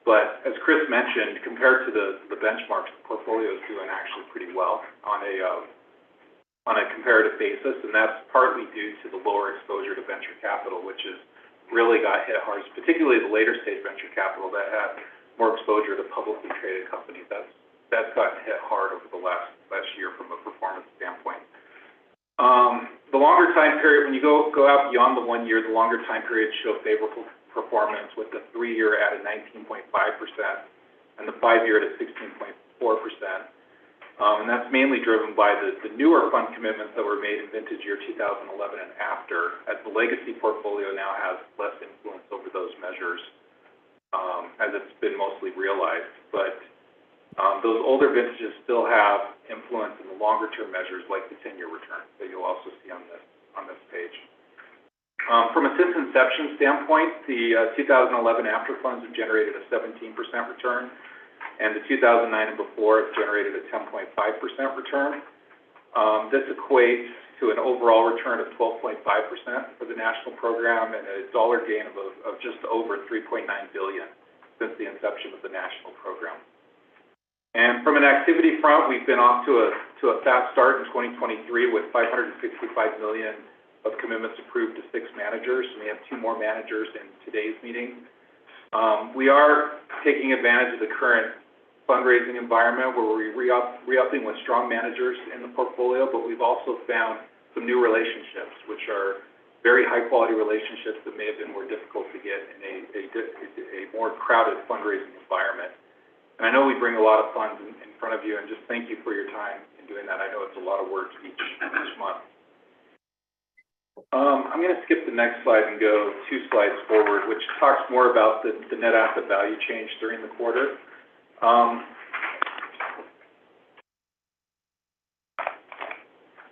But as Chris mentioned, compared to the benchmarks, the portfolio is doing actually pretty well on a comparative basis, and that's partly due to the lower exposure to venture capital, which is really got hit hard, particularly the later stage venture capital that had more exposure to publicly traded companies. That's gotten hit hard over the last year from a performance standpoint. The longer time period, when you go out beyond the 1 year, the longer time periods show favorable performance, with the 3-year at a 19.5% and the 5-year at a 16.4%. And that's mainly driven by the newer fund commitments that were made in vintage year 2011 and after, as the legacy portfolio now has less influence over those measures, as it's been mostly realized. But those older vintages still have influence in the longer term measures, like the 10-year return that you'll also see on this page. From a since inception standpoint, the 2011 after funds have generated a 17% return, and the 2009 and before have generated a 10.5% return. This equates to an overall return of 12.5% for the national program and a dollar gain of just over $3.9 billion since the inception of the national program. And from an activity front, we've been off to a fast start in 2023 with $565 million of commitments approved to 6 managers, and we have 2 more managers in today's meeting. We are taking advantage of the current fundraising environment where we're re-upping with strong managers in the portfolio, but we've also found some new relationships, which are very high-quality relationships that may have been more difficult to get in a more crowded fundraising environment. And I know we bring a lot of funds in front of you, and just thank you for your time in doing that. I know it's a lot of work each month. I'm going to skip the next slide and go 2 slides forward, which talks more about the net asset value change during the quarter.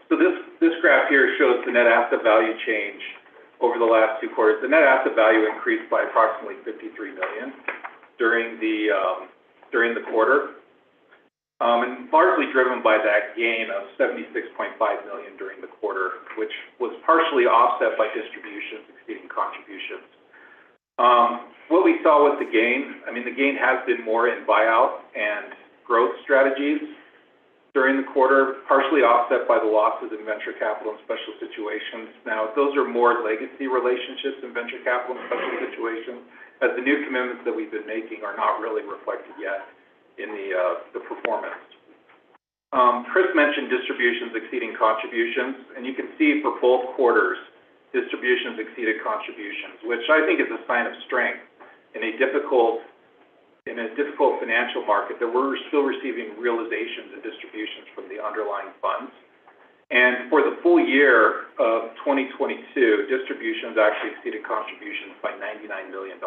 So this graph here shows the net asset value change over the last 2 quarters. The net asset value increased by approximately $53 million during the quarter, and largely driven by that gain of $76.5 million during the quarter, which was partially offset by distributions exceeding contributions. What we saw with the gain, the gain has been more in buyout and growth strategies during the quarter, partially offset by the losses in venture capital and special situations. Now, those are more legacy relationships in venture capital and special situations, as the new commitments that we've been making are not really reflected yet in the performance. Chris mentioned distributions exceeding contributions, and you can see for both quarters, distributions exceeded contributions, which I think is a sign of strength in a difficult financial market, that we're still receiving realizations and distributions from the underlying funds. And for the full year of 2022, distributions actually exceeded contributions by $99 million.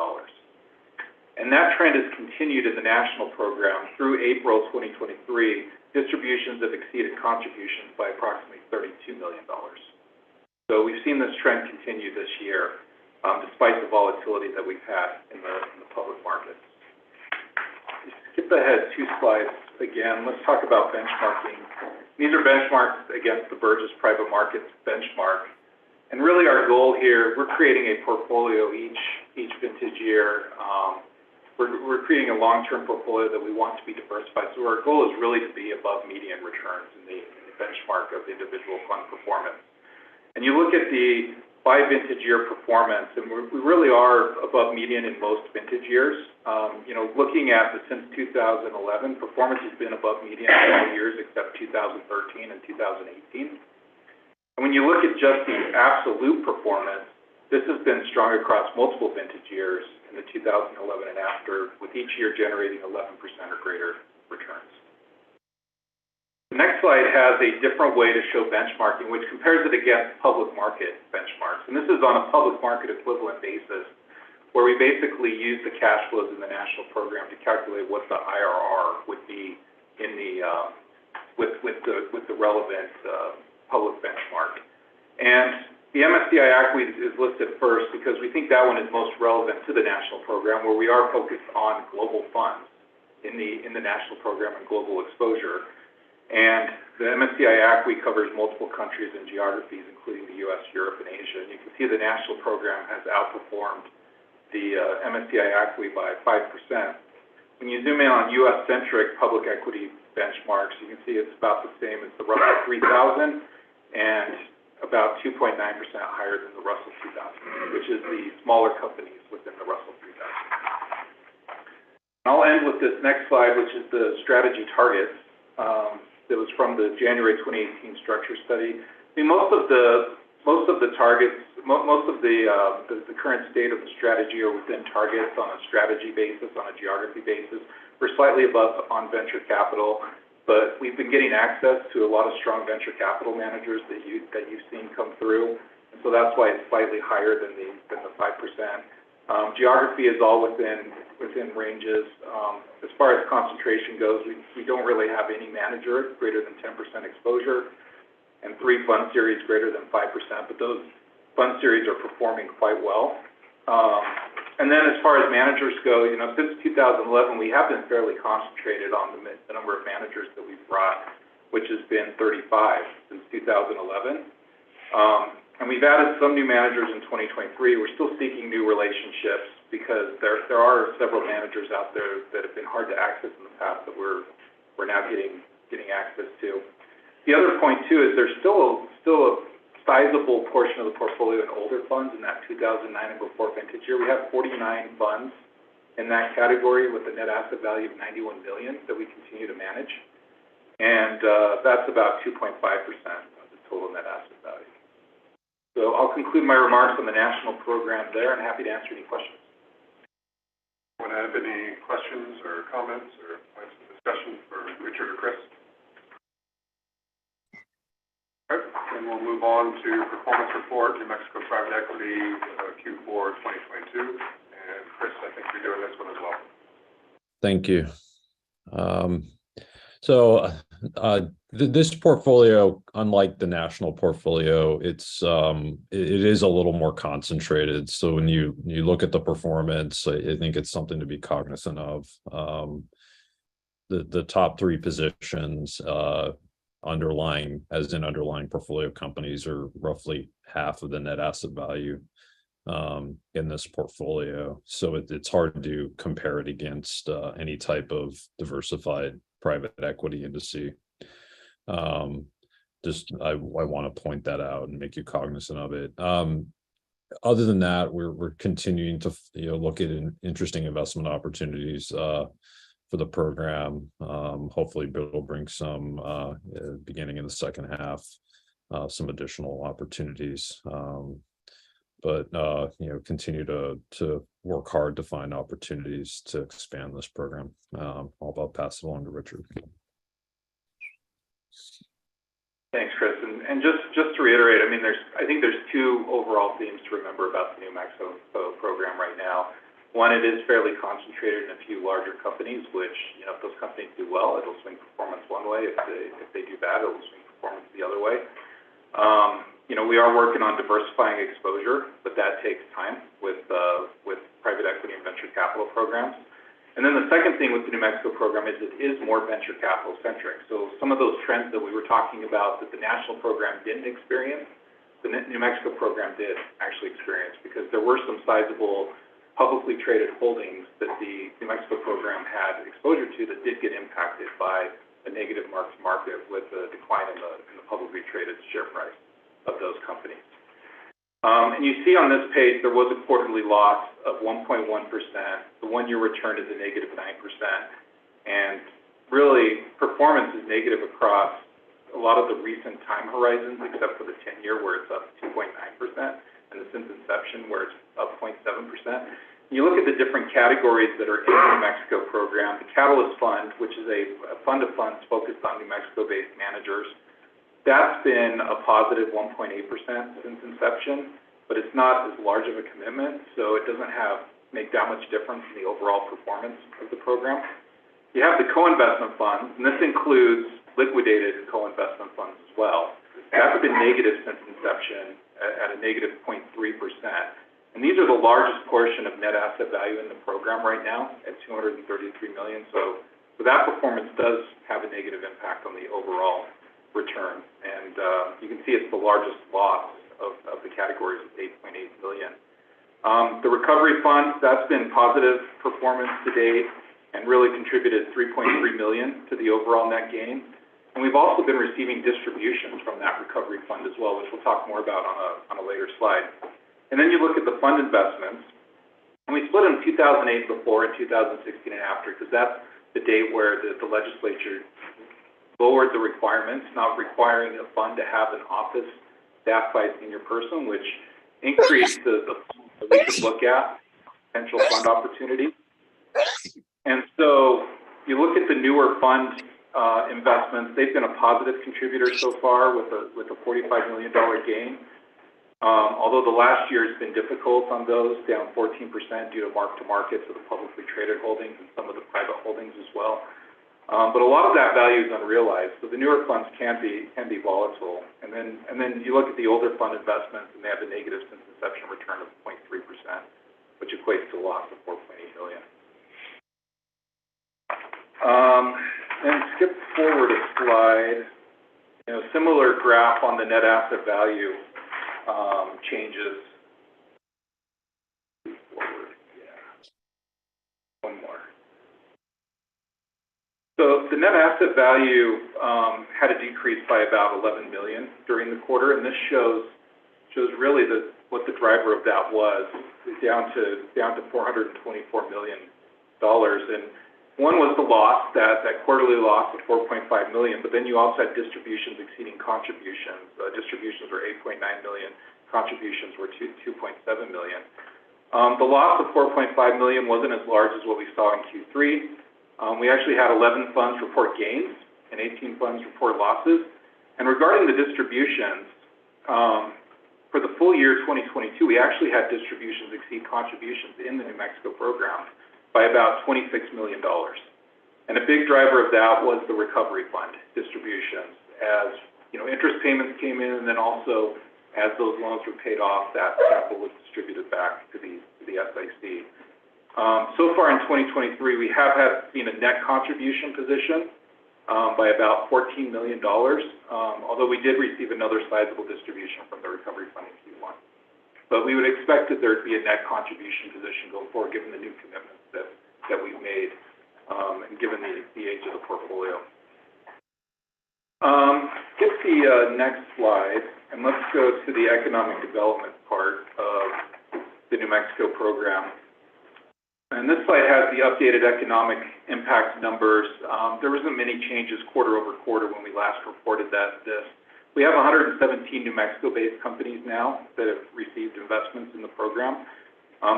And that trend has continued in the national program. Through April 2023, distributions have exceeded contributions by approximately $32 million. So we've seen this trend continue this year, despite the volatility that we've had in the public markets. Skip ahead 2 slides again. Let's talk about benchmarking. These are benchmarks against the Burgess Private Markets benchmark. And really our goal here, we're creating a portfolio each vintage year. We're creating a long-term portfolio that we want to be diversified. So our goal is really to be above median returns in the benchmark of individual fund performance. And you look at the by vintage year performance, and we really are above median in most vintage years. Looking at the since 2011, performance has been above median in all years except 2013 and 2018. And when you look at just the absolute performance, this has been strong across multiple vintage years in the 2011 and after, with each year generating 11% or greater returns. The next slide has a different way to show benchmarking, which compares it against public market benchmarks. And this is on a public market equivalent basis, where we basically use the cash flows in the national program to calculate what the IRR would be in the with the relevant public benchmark. And the MSCI ACWI is listed first because we think that one is most relevant to the national program, where we are focused on global funds in the national program and global exposure. And the MSCI ACWI covers multiple countries and geographies, including the U.S., Europe, and Asia. And you can see the national program has outperformed the MSCI ACWI by 5%. When you zoom in on U.S.-centric public equity benchmarks, you can see it's about the same as the Russell 3000 and about 2.9% higher than the Russell 2000, which is the smaller companies within the Russell 3000. And I'll end with this next slide, which is the strategy targets. That was from the January 2018 structure study. I mean, most of the targets, most of the current state of the strategy are within targets on a strategy basis, on a geography basis. We're slightly above on venture capital, but we've been getting access to a lot of strong venture capital managers that you've seen come through, and so that's why it's slightly higher than the 5%. Geography is all within ranges. As far as concentration goes, we don't really have any manager greater than 10% exposure, and 3 fund series greater than 5%, but those fund series are performing quite well. And then as far as managers go, since 2011, we have been fairly concentrated on the number of managers that we've brought, which has been 35 since 2011. And we've added some new managers in 2023. We're still seeking new relationships because there are several managers out there that have been hard to access in the past that we're now getting access to. The other point too is there's still a sizable portion of the portfolio in older funds in that 2009 and before vintage year. We have 49 funds in that category with a net asset value of $91 billion that we continue to manage, and that's about 2.5% of the total net asset value. So I'll conclude my remarks on the national program there, and happy to answer any questions. Want to have any questions or comments or points of discussion for Richard or Chris? All right, then we'll move on to performance report, New Mexico Private Equity, Q4 2022. And Chris, I think you're doing this one as well. Thank you. This portfolio, unlike the national portfolio, it is a little more concentrated. So when you look at the performance, I think it's something to be cognizant of. The top 3 positions, underlying portfolio companies, are roughly half of the net asset value in this portfolio. So it's hard to compare it against any type of diversified private equity indice. I want to point that out and make you cognizant of it. Other than that, we're continuing to look at interesting investment opportunities for the program. Hopefully Bill will bring some beginning in the second half, some additional opportunities. But continue to work hard to find opportunities to expand this program. I'll pass it along to Richard. Thanks, Chris. And just to reiterate, I think there's 2 overall themes to remember about the New Mexico program right now. One, it is fairly concentrated in a few larger companies, which, if those companies do well, it'll swing performance one way. If they do bad, it'll swing performance the other way. We are working on diversifying exposure, but that takes time with private equity and venture capital programs. And then the second thing with the New Mexico program is it is more venture capital centric. So some of those trends that we were talking about that the national program didn't experience, the New Mexico program did actually experience, because there were some sizable publicly traded holdings that the New Mexico program had exposure to that did get impacted by a negative mark-to-market with the decline in the publicly traded share price of those companies. And you see on this page, there was a quarterly loss of 1.1%. The one-year return is a negative 9%. And really, performance is negative across a lot of the recent time horizons, except for the 10-year where it's up 2.9%, and the since inception where it's up 0.7%. You look at the different categories that are in the New Mexico program. The Catalyst Fund, which is a fund of funds focused on New Mexico-based managers, that's been a positive 1.8% since inception, but it's not as large of a commitment, so it doesn't make that much difference in the overall performance of the program. You have the co-investment funds, and this includes liquidated co-investment funds as well. That's been negative since inception at a negative 0.3%. And these are the largest portion of net asset value in the program right now at $233 million. So that performance does have a negative impact on the overall return. And you can see it's the largest loss of the categories of $8.8 billion. The recovery fund, that's been positive performance to date and really contributed $3.3 million to the overall net gain. And we've also been receiving distributions from that recovery fund as well, which we'll talk more about on a later slide. And then you look at the fund investments, and we split them 2008 before and 2016 after, because that's the date where the legislature lowered the requirements, not requiring a fund to have an office staffed by a senior person, which increased the funds that we could look at, potential fund opportunities. And so you look at the newer fund investments, they've been a positive contributor so far with a $45 million gain. Although the last year has been difficult on those, down 14% due to mark-to-market for the publicly traded holdings and some of the private holdings as well. But a lot of that value is unrealized, so the newer funds can be volatile. And then you look at the older fund investments, and they have a negative since inception return of 0.3%, which equates to a loss of $4.8 million. And skip forward a slide. Similar graph on the net asset value changes. Forward, yeah. One more. So the net asset value had a decrease by about $11 million during the quarter, and this shows really what the driver of that was, down to $424 million. And one was the loss, that quarterly loss of $4.5 million, but then you also had distributions exceeding contributions. Distributions were $8.9 million, contributions were $2.7 million. The loss of $4.5 million wasn't as large as what we saw in Q3. We actually had 11 funds report gains and 18 funds report losses. And regarding the distributions, for the full year 2022, we actually had distributions exceed contributions in the New Mexico program by about $26 million. And a big driver of that was the recovery fund distributions, as interest payments came in, and then also as those loans were paid off, that capital was distributed back to the SIC. So far in 2023, we have seen a net contribution position by about $14 million, although we did receive another sizable distribution from the recovery fund in Q1. But we would expect that there would be a net contribution position going forward, given the new commitments that we've made and given the age of the portfolio. Get the next slide, and let's go to the economic development part of the New Mexico program. And this slide has the updated economic impact numbers. There wasn't many changes quarter over quarter when we last reported this. We have 117 New Mexico-based companies now that have received investments in the program.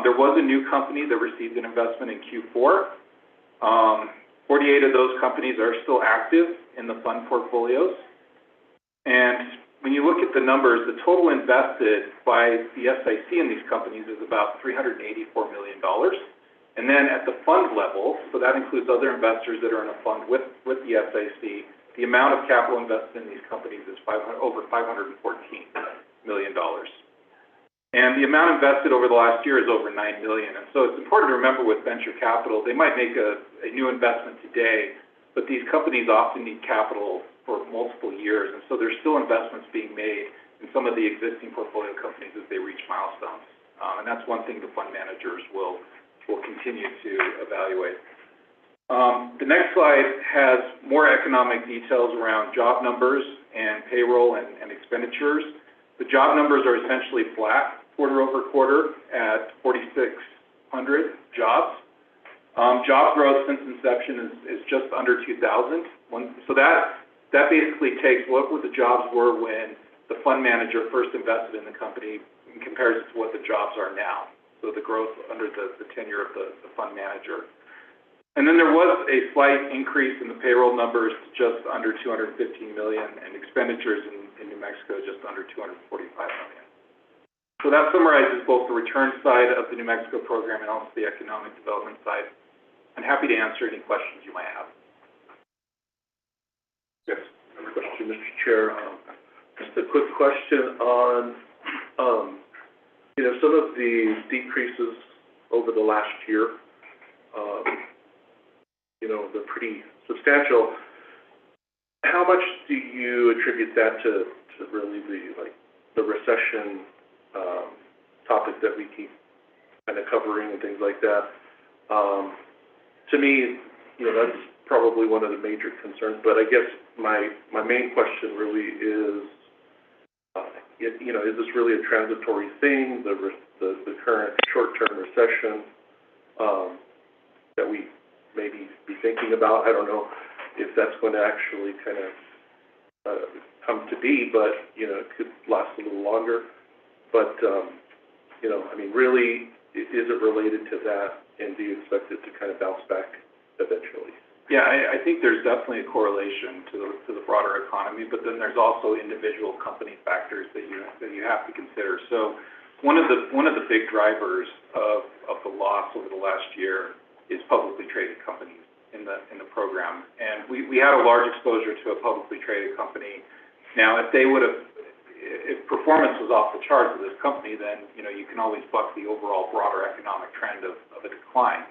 There was a new company that received an investment in Q4. 48 of those companies are still active in the fund portfolios. And when you look at the numbers, the total invested by the SIC in these companies is about $384 million. And then at the fund level, so that includes other investors that are in a fund with the SIC, the amount of capital invested in these companies is over $514 million. And the amount invested over the last year is over $9 million. And so it's important to remember with venture capital, they might make a new investment today, but these companies often need capital for multiple years. And so there's still investments being made in some of the existing portfolio companies as they reach milestones. And that's one thing the fund managers will continue to evaluate. The next slide has more economic details around job numbers and payroll and expenditures. The job numbers are essentially flat quarter over quarter at 4,600 jobs. Job growth since inception is just under 2,000. So that basically takes what the jobs were when the fund manager first invested in the company in comparison to what the jobs are now. So the growth under the tenure of the fund manager. And then there was a slight increase in the payroll numbers to just under $215 million and expenditures in New Mexico just under $245 million. So that summarizes both the return side of the New Mexico program and also the economic development side. I'm happy to answer any questions you might have. Yes, another question, Mr. Chair. Just a quick question on, some of the decreases over the last year. They're pretty substantial. How much do you attribute that to really the recession topic that we keep kind of covering and things like that? To me, that's probably one of the major concerns. But I guess my main question really is, is this really a transitory thing? The current short-term recession that we maybe be thinking about. I don't know if that's going to actually kind of come to be, but it could last a little longer. But really, is it related to that, and do you expect it to kind of bounce back eventually? Yeah, I think there's definitely a correlation to the broader economy, but then there's also individual company factors that you have to consider. So one of the big drivers of the loss over the last year is publicly traded companies in the program, and we had a large exposure to a publicly traded company. Now, if performance was off the charts of this company, then you can always buck the overall broader economic trend of a decline.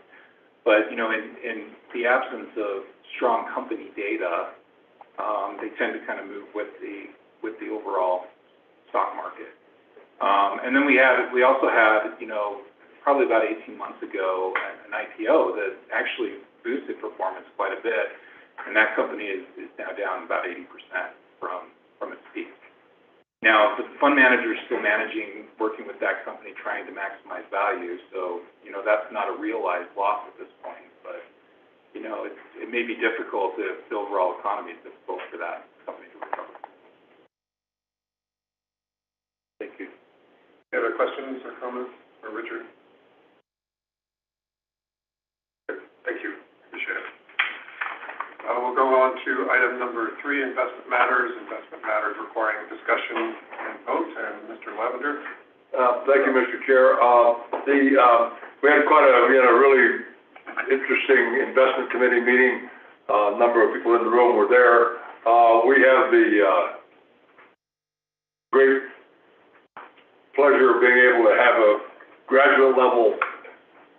But in the absence of strong company data, they tend to kind of move with the overall stock market. And then we also had probably about 18 months ago an IPO that actually boosted performance quite a bit, and that company is now down about 80% from its peak. Now, the fund manager is still working with that company, trying to maximize value. So, that's not a realized loss at this point. But, it may be difficult if the overall economy is difficult for that company to recover. Thank you. Any other questions or comments for Richard? Okay, thank you. Appreciate it. We'll go on to item number 3, investment matters requiring discussion and vote. And Mr. Lavender. Thank you, Mr. Chair. We had quite a really interesting investment committee meeting. A number of people in the room were there. We have the great pleasure of being able to have a graduate level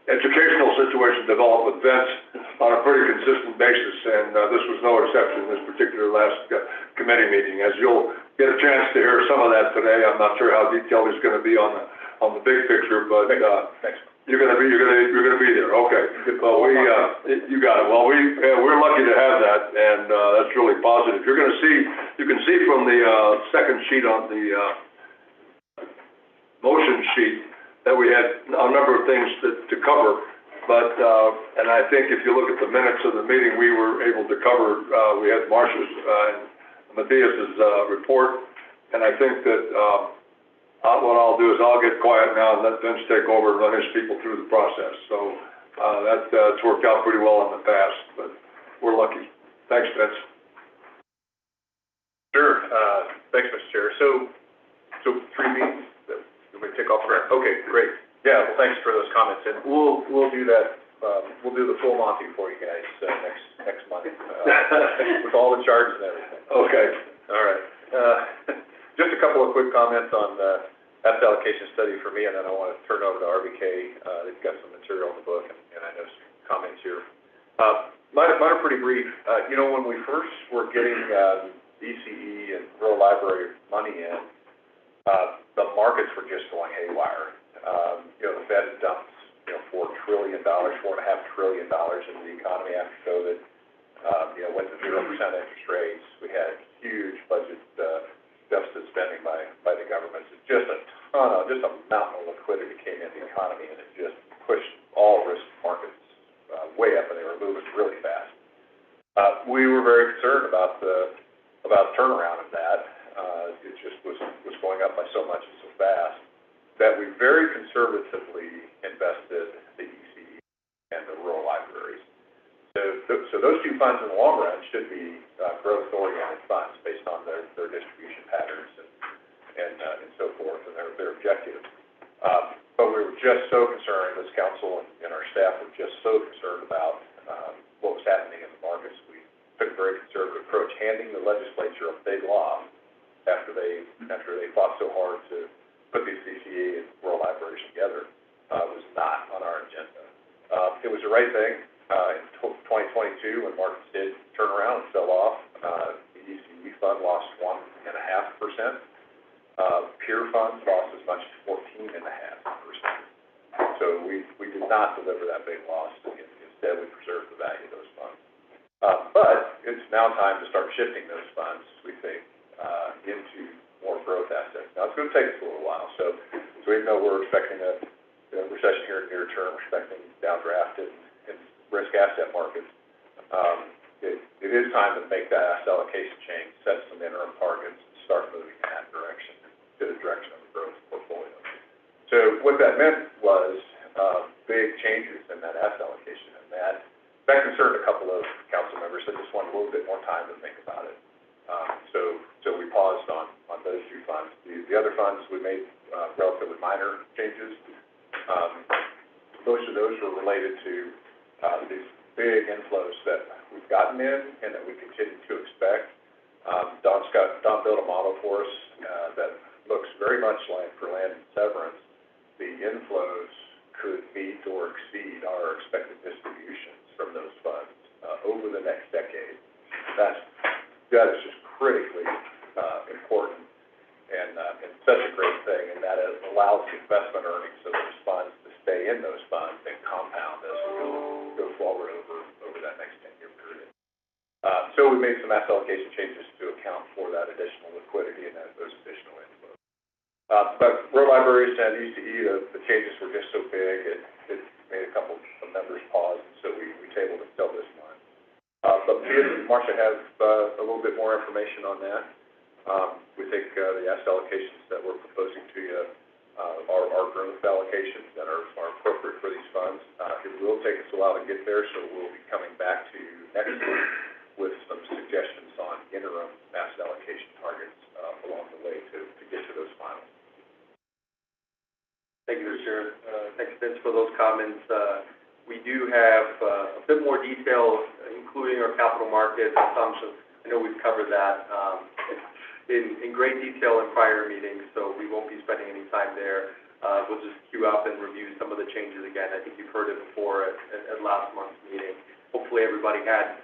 educational situation develop with Vince on a pretty consistent basis, and this was no exception in this particular last committee meeting. As you'll get a chance to hear some of that today, I'm not sure how detailed it's going to be on the big picture, but you're going to be there. Okay. Well, you got it. Well, we're lucky to have that, and that's really positive. You can see from the second sheet on the motion sheet that we had a number of things to cover, but, and I think if you look at the minutes of the meeting, we were able to cover, we had Marcia's and Matthias's report, and I think that what I'll do is I'll get quiet now and let Vince take over and run his people through the process. So that's worked out pretty well in the past, but we're lucky. Thanks, Vince. Sure. Thanks, Mr. Chair. So 3 meetings? We take off there. Okay, great. Yeah, well, thanks for those comments, and we'll do that. We'll do the full Monty for you guys next month with all the charts and everything. Okay. All right. Just a couple of quick comments on asset allocation study for me, and then I want to turn it over to RBK. They've got some material in the book, and I know some comments here. Mine are pretty brief. When we first were getting ECE and rural library money in, the markets were just going haywire. The Fed dumped, $4 trillion, $4.5 trillion into the economy after COVID. Went to 0% interest rates. We had huge budget deficit spending by the governments. It's just a mountain of liquidity came into the economy, and it just pushed all risk markets way up, and they were moving really fast. We were very concerned about the turnaround of that. It just was going up by so much and so fast that we very conservatively invested the ECE and the rural libraries. So those two funds in the long run should be growth-oriented funds based on their distribution patterns and so forth and their objectives. But we were just so concerned, this council and our staff were just so concerned about what was happening in the markets. We took a very conservative approach, handing the legislature a big law after they fought so hard to put these CCE and rural libraries together. Was not on our agenda. It was the right thing. In 2022, when markets did turn around and sell off, the ECE fund lost 1.5%. Peer funds lost as much as 14.5%. So we did not deliver that big loss. Instead, we preserved the value of those funds. But it's now time to start shifting those funds, we think, into more growth assets. Now, it's going to take us a little while. So even though we're expecting a recession here in the near term, we're expecting downdraft in risk asset markets, it is time to make that asset allocation change, set some interim targets, and start moving in that direction, to the direction of the growth portfolio. So what that meant was big changes in that asset allocation, and that concerned a couple of council members that just wanted a little bit more time to think about it. So we paused on those two funds. The other funds, we made relatively minor changes. Most of those were related to these big inflows that we've gotten in and that we continue to expect. Don built a model for us that looks very much like for land and severance, the inflows could meet or exceed our expected distributions from those funds over the next decade. That is just critically important and such a great thing, and that allows the investment earnings of those funds to stay in those funds and compound as we go forward over that next 10-year period. So we made some asset allocation changes to account for that additional liquidity and those additional inflows. But rural libraries and ECE, the changes were just so big, it made a couple of members pause, and so we tabled it until this month. But Marcia has a little bit more information on that. We think the asset allocations that we're proposing to you are growth allocations that are appropriate for these funds. It will take us a while to get there, so we'll be coming back to you next week with some suggestions on interim asset allocation targets along the way to get to those finals. Thank you, Mr. Chair. Thanks, Vince, for those comments. We do have a bit more detail, including our capital market assumptions. I know we've covered that in great detail in prior meetings, so we won't be spending any time there. We'll just queue up and review some of the changes again. I think you've heard it before at last month's meeting. Hopefully, everybody had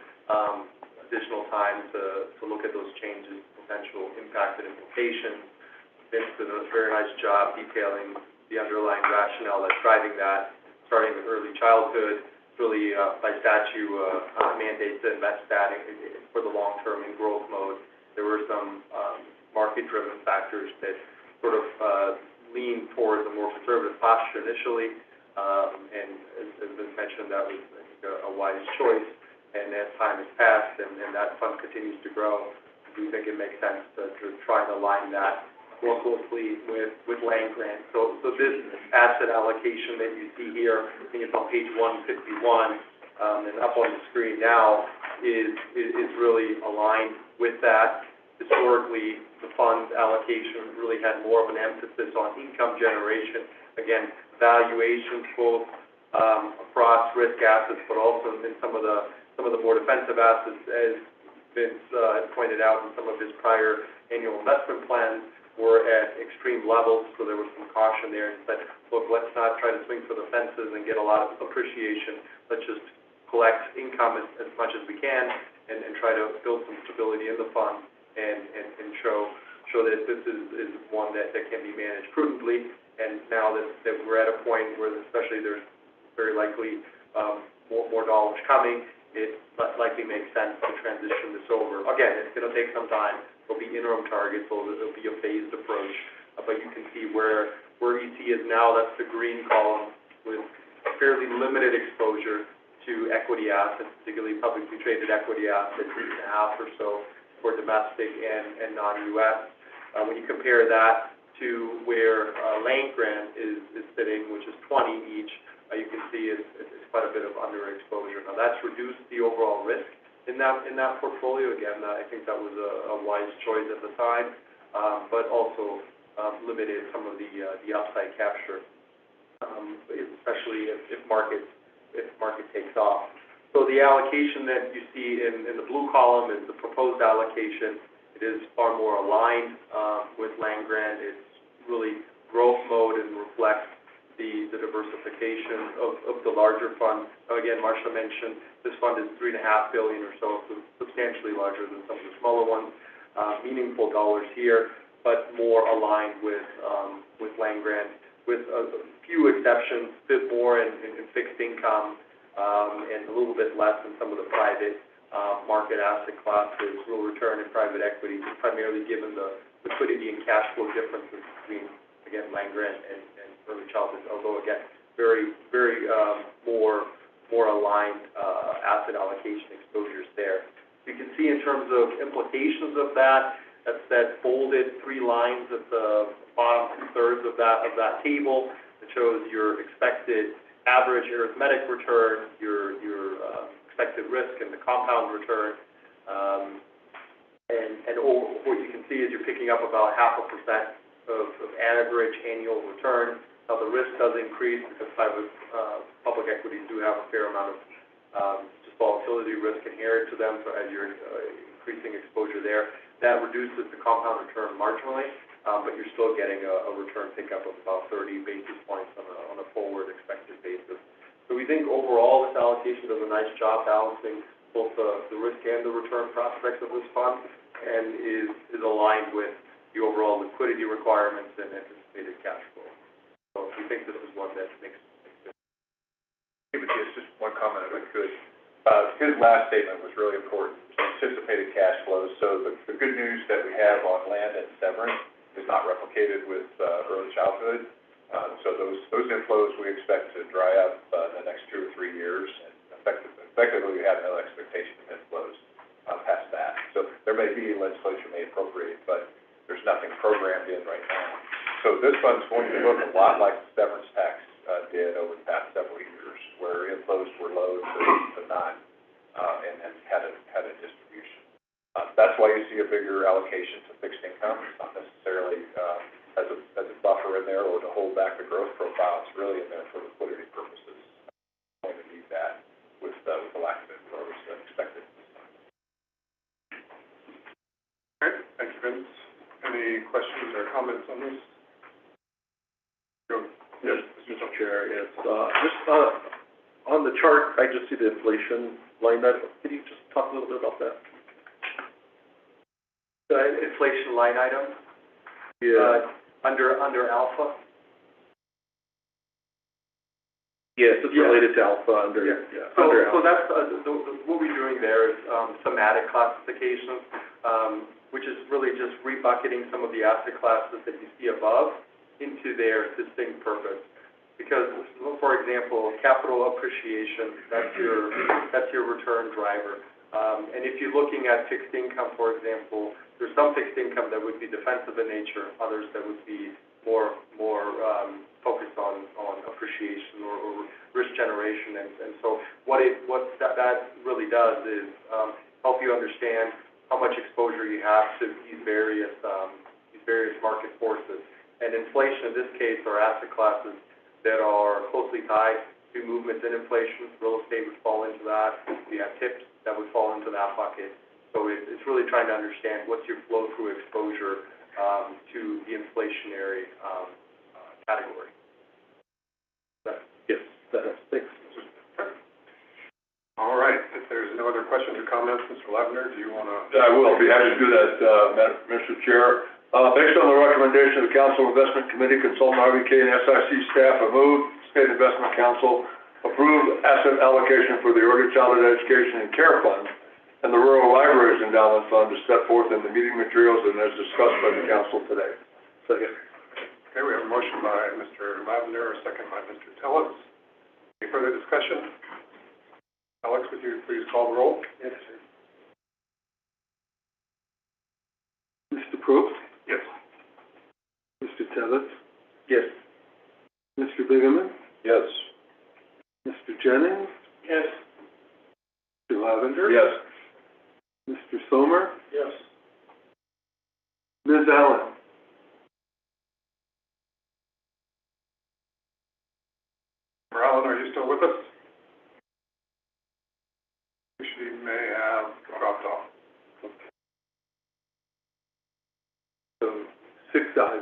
additional time to look at those changes, potential impact and implications. Vince did a very nice job detailing the underlying rationale that's driving that, starting with early childhood, really by statute mandate to invest that for the long term in growth mode. There were some market-driven factors that sort of leaned towards a more conservative posture initially, and as Vince mentioned, that was, I think, a wise choice. And as time has passed and that fund continues to grow, we think it makes sense to try and align that more closely with land grants. So this asset allocation that you see here, I think it's on page 151, and up on the screen now, is really aligned with that. Historically, the fund allocation really had more of an emphasis on income generation. Again, valuations both across risk assets, but also in some of the more defensive assets, as Vince had pointed out in some of his prior annual investment plans, were were at extreme levels, so there was some caution there, and said, look, let's not try to swing for the fences and get a lot of appreciation. Let's just collect income as much as we can and try to build some stability in the fund and show that this is one that can be managed prudently. And now that we're at a point where especially there's very likely more dollars coming, it likely makes sense to transition this over. Again, it's going to take some time. There'll be interim targets, so there'll be a phased approach. But you can see where ET is now. That's the green column with fairly limited exposure to equity assets, particularly publicly traded equity assets, 3.5 or so for domestic and non-U.S. When you compare that to where land grant is sitting, which is 20 each, you can see it's quite a bit of underexposure. Now that's reduced the overall risk in that portfolio. Again, I think that was a wise choice at the time, but also limited some of the upside capture, especially if market takes off. So the allocation that you see in the blue column is the proposed allocation. It is far more aligned with land grant. It's really growth mode and reflects the diversification of the larger fund. Again, Marcia mentioned this fund is $3.5 billion or so substantially larger than some of the smaller ones. Meaningful dollars here, but more aligned with land grant, with a few exceptions, a bit more in fixed income and a little bit less in some of the private market asset classes. Real return in private equity, primarily given the liquidity and cash flow differences between, again, land grant and early childhood, although again, very more aligned asset allocation exposures there. You can see in terms of implications of that, that's that bolded 3 lines at the bottom 2/3 of that table that shows your expected average arithmetic return, your expected risk, and the compound return. And what you can see is you're picking up about 0.5% of average annual return. Now the risk does increase because public equities do have a fair amount of just volatility risk inherent to them. So as you're increasing exposure there, that reduces the compound return marginally, but you're still getting a return pickup of about 30 basis points on a forward expected basis. So we think overall this allocation does a nice job balancing both the risk and the return prospects of this fund, and is aligned with the overall liquidity requirements and anticipated cash flow. So we think this is one that makes sense. Hey, Matthias, just one comment if I could. His last statement was really important, anticipated cash flows. So the good news that we have on land and severance is not replicated with early childhood. So those inflows we expect to dry up in the next 2 or 3 years, and effectively we have no expectation of inflows past that. So there may be legislation may appropriate, but there's nothing programmed in right now. So this fund's going to look a lot like the severance tax did over the past several years, where inflows were low to none, and then had a distribution. That's why you see a bigger allocation to fixed income. It's not necessarily as a buffer in there or to hold back the growth profile. It's really in there for liquidity purposes. We're going to need that with the lack of inflows expected. Okay, thank you, Vince. Any questions or comments on this? Yes, Mr. Chair, yes. Just on the chart, I just see the inflation line item. Can you just talk a little bit about that? The inflation line item? Yeah. Under alpha? Yes, it's related to alpha under, under alpha. So that's, what we're doing there is thematic classification, which is really just rebucketing some of the asset classes that you see above into their distinct purpose. Because, for example, capital appreciation, that's your return driver. And if you're looking at fixed income, for example, there's some fixed income that would be defensive in nature, others that would be more focused on appreciation or risk generation. And so what that really does is help you understand how much exposure you have to these various market forces. And inflation, in this case, are asset classes that are closely tied to movements in inflation. Real estate would fall into that. We have tips that would fall into that bucket. So it's really trying to understand what's your flow-through exposure to the inflation inflationary category. Yes, thanks. All right, if there's no other questions or comments, Mr. Lavender, do you want to? I will be happy to do that, Mr. Chair. Based on the recommendation of the Council Investment Committee, consultant RVK and SIC staff have moved State Investment Council approve asset allocation for the Early Childhood Education and Care Fund and the Rural Libraries Endowment Fund is set forth in the meeting materials and as discussed by the council today. Second. Okay, we have a motion by Mr. Lavender, a second by Mr. Tellez. Any further discussion? Alex, would you please call the roll? Yes, sir. Mr. Probst? Yes. Mr. Tellez? Yes. Mr. Bigeman? Yes. Mr. Jennings? Yes. Mr. Lavender? Yes. Mr. Sommer? Yes. Ms. Allen? Mr. Allen, are you still with us? She may have dropped off. So, 6 ayes.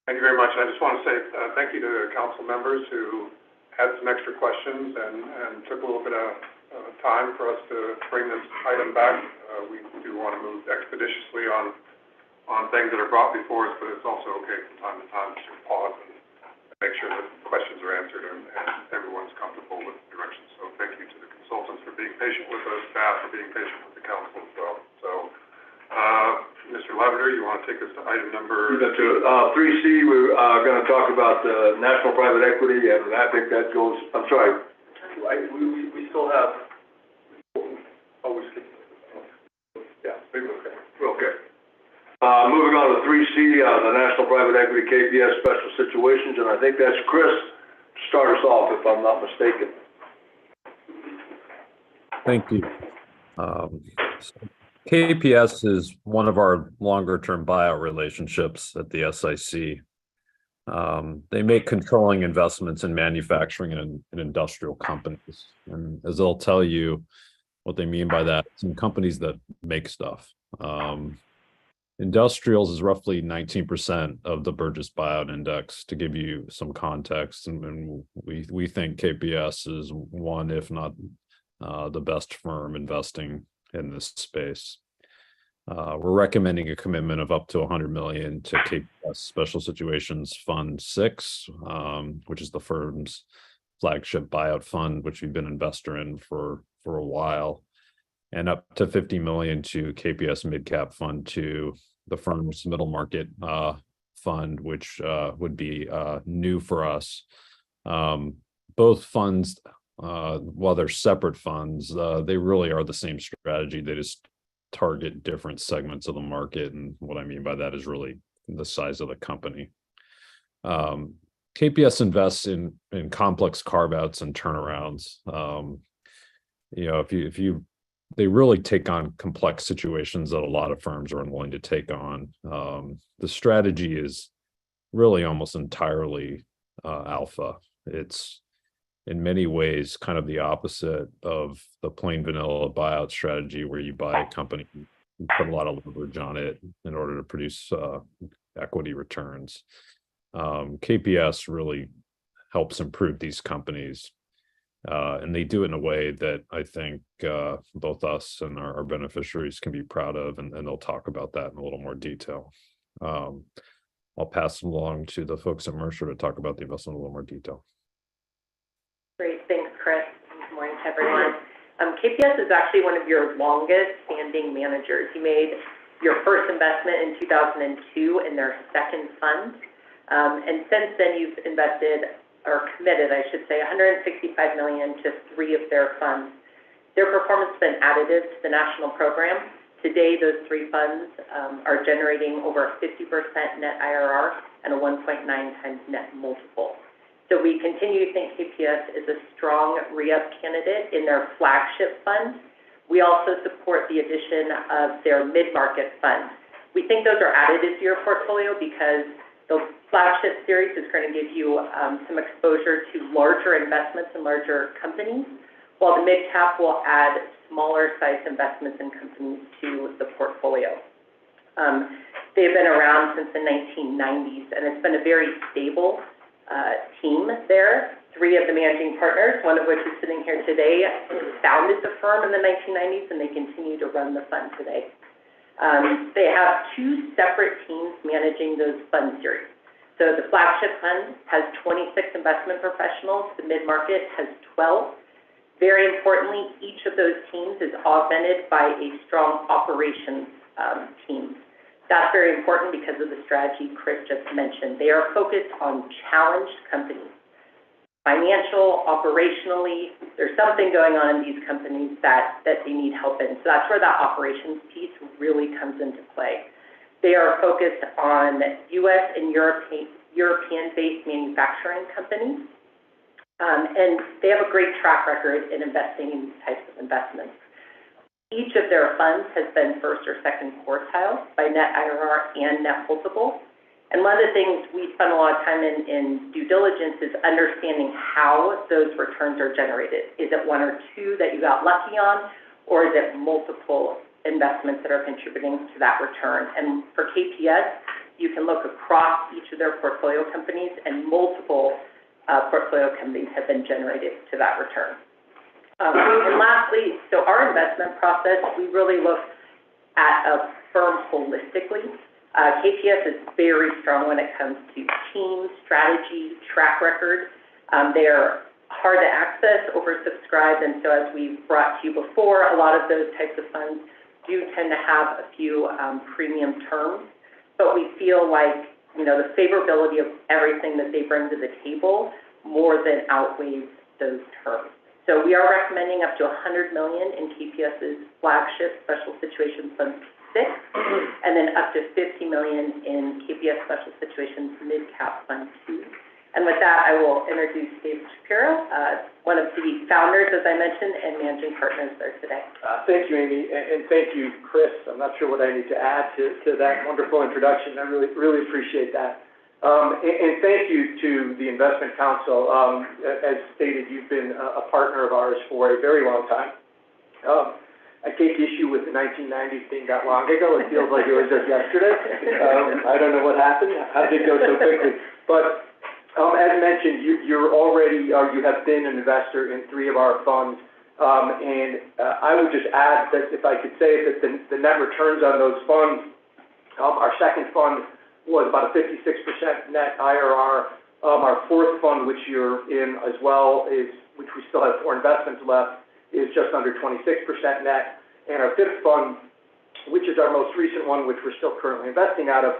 Thank you very much. I just want to say thank you to council members who had some extra questions and took a little bit of time for us to bring this item back. We do want to move expeditiously on things that are brought before us, but it's also okay from time to time to pause and make sure that questions are answered and everyone's comfortable with the direction. So thank you to the consultants for being patient with us, staff for being patient with the council as well. So, Mr. Lavender, you want to take us to item number? 3C, we're going to talk about the national private equity, and I think that goes, I'm sorry. We still have, Yeah, maybe, okay. Okay. Moving on to 3C, the national private equity KPS special situations, and I think that's Chris to start us off, if I'm not mistaken. Thank you. KPS is one of our longer-term buyout relationships at the SIC. They make controlling investments in manufacturing and industrial companies. And as they'll tell you, what they mean by that, some companies that make stuff. Industrials is roughly 19% of the Burgess Buyout Index, to give you some context. And we think KPS is one, if not the best firm investing in this space. We're recommending a commitment of up to $100 million to KPS Special Situations Fund 6, which is the firm's flagship buyout fund, which we've been an investor in for a while, and up to $50 million to KPS Midcap Fund 2, the firm's middle market fund, which would be new for us. Both funds, while they're separate funds, they really are the same strategy. They just target different segments of the market, and what I mean by that is really the size of the company. KPS invests in complex carve-outs and turnarounds. They really take on complex situations that a lot of firms are unwilling to take on. The strategy is really almost entirely alpha. It's in many ways kind of the opposite of the plain vanilla buyout strategy, where you buy a company, you put a lot of leverage on it in order to produce equity returns. KPS really helps improve these companies, and they do it in a way that I think both us and our beneficiaries can be proud of, and they'll talk about that in a little more detail. I'll pass them along to the folks at Mercer to talk about the investment in a little more detail. Great, thanks, Chris. Good morning to everyone. KPS is actually one of your longest standing managers. You made your first investment in 2002 in their second fund. And since then you've invested, or committed, I should say, $165 million to 3 of their funds. Their performance has been additive to the national program. Today, those 3 funds are generating over a 50% net IRR and a 1.9 times net multiple. So we continue to think KPS is a strong re-up candidate in their flagship fund. We also support the addition of their mid-market fund. We think those are additive to your portfolio because the flagship series is going to give you some exposure to larger investments in larger companies, while the mid-cap will add smaller sized investments in companies to the portfolio. They've been around since the 1990s, and it's been a very stable team there. 3 of the managing partners, one of which is sitting here today, founded the firm in the 1990s, and they continue to run the fund today. They have 2 separate teams managing those fund series. So the flagship fund has 26 investment professionals, the mid-market has 12. Very importantly, each of those teams is augmented by a strong operations team. That's very important because of the strategy Chris just mentioned. They are focused on challenged companies. Financial, operationally, there's something going on in these companies that they need help in. So that's where that operations piece really comes into play. They are focused on U.S. and European-based manufacturing companies, and they have a great track record in investing in these types of investments. Each of their funds has been first or second quartile by net IRR and net multiple. And one of the things we spend a lot of time in due diligence is understanding how those returns are generated. Is it 1 or 2 that you got lucky on, or is it multiple investments that are contributing to that return? And for KPS, you can look across each of their portfolio companies, and multiple portfolio companies have been generated to that return. And lastly, so our investment process, we really look at a firm holistically. KPS is very strong when it comes to team, strategy, track record. They are hard to access, oversubscribed, and so as we've brought to you before, a lot of those types of funds do tend to have a few premium terms, but we feel like, the favorability of everything that they bring to the table more than outweighs those terms. So we are recommending up to $100 million in KPS's flagship Special Situations Fund 6, and then up to $50 million in KPS Special Situations Mid-Cap Fund 2. And with that, I will introduce Dave Shapiro, one of the founders, as I mentioned, and managing partners there today. Thank you, Amy, and thank you, Chris. I'm not sure what I need to add to that wonderful introduction. I really appreciate that. And thank you to the Investment Council. As stated, you've been a partner of ours for a very long time. I take issue with the 1990s being that long ago. It feels like it was just yesterday. I don't know what happened. How did it go so quickly? But as mentioned, you're already, or you have been an investor in 3 of our funds. And I would just add that if I could say that the net returns on those funds, our second fund was about a 56% net IRR. Our 4th fund, which you're in as well, which we still have 4 investments left, is just under 26% net. And our 5th fund, which is our most recent one, which we're still currently investing out of,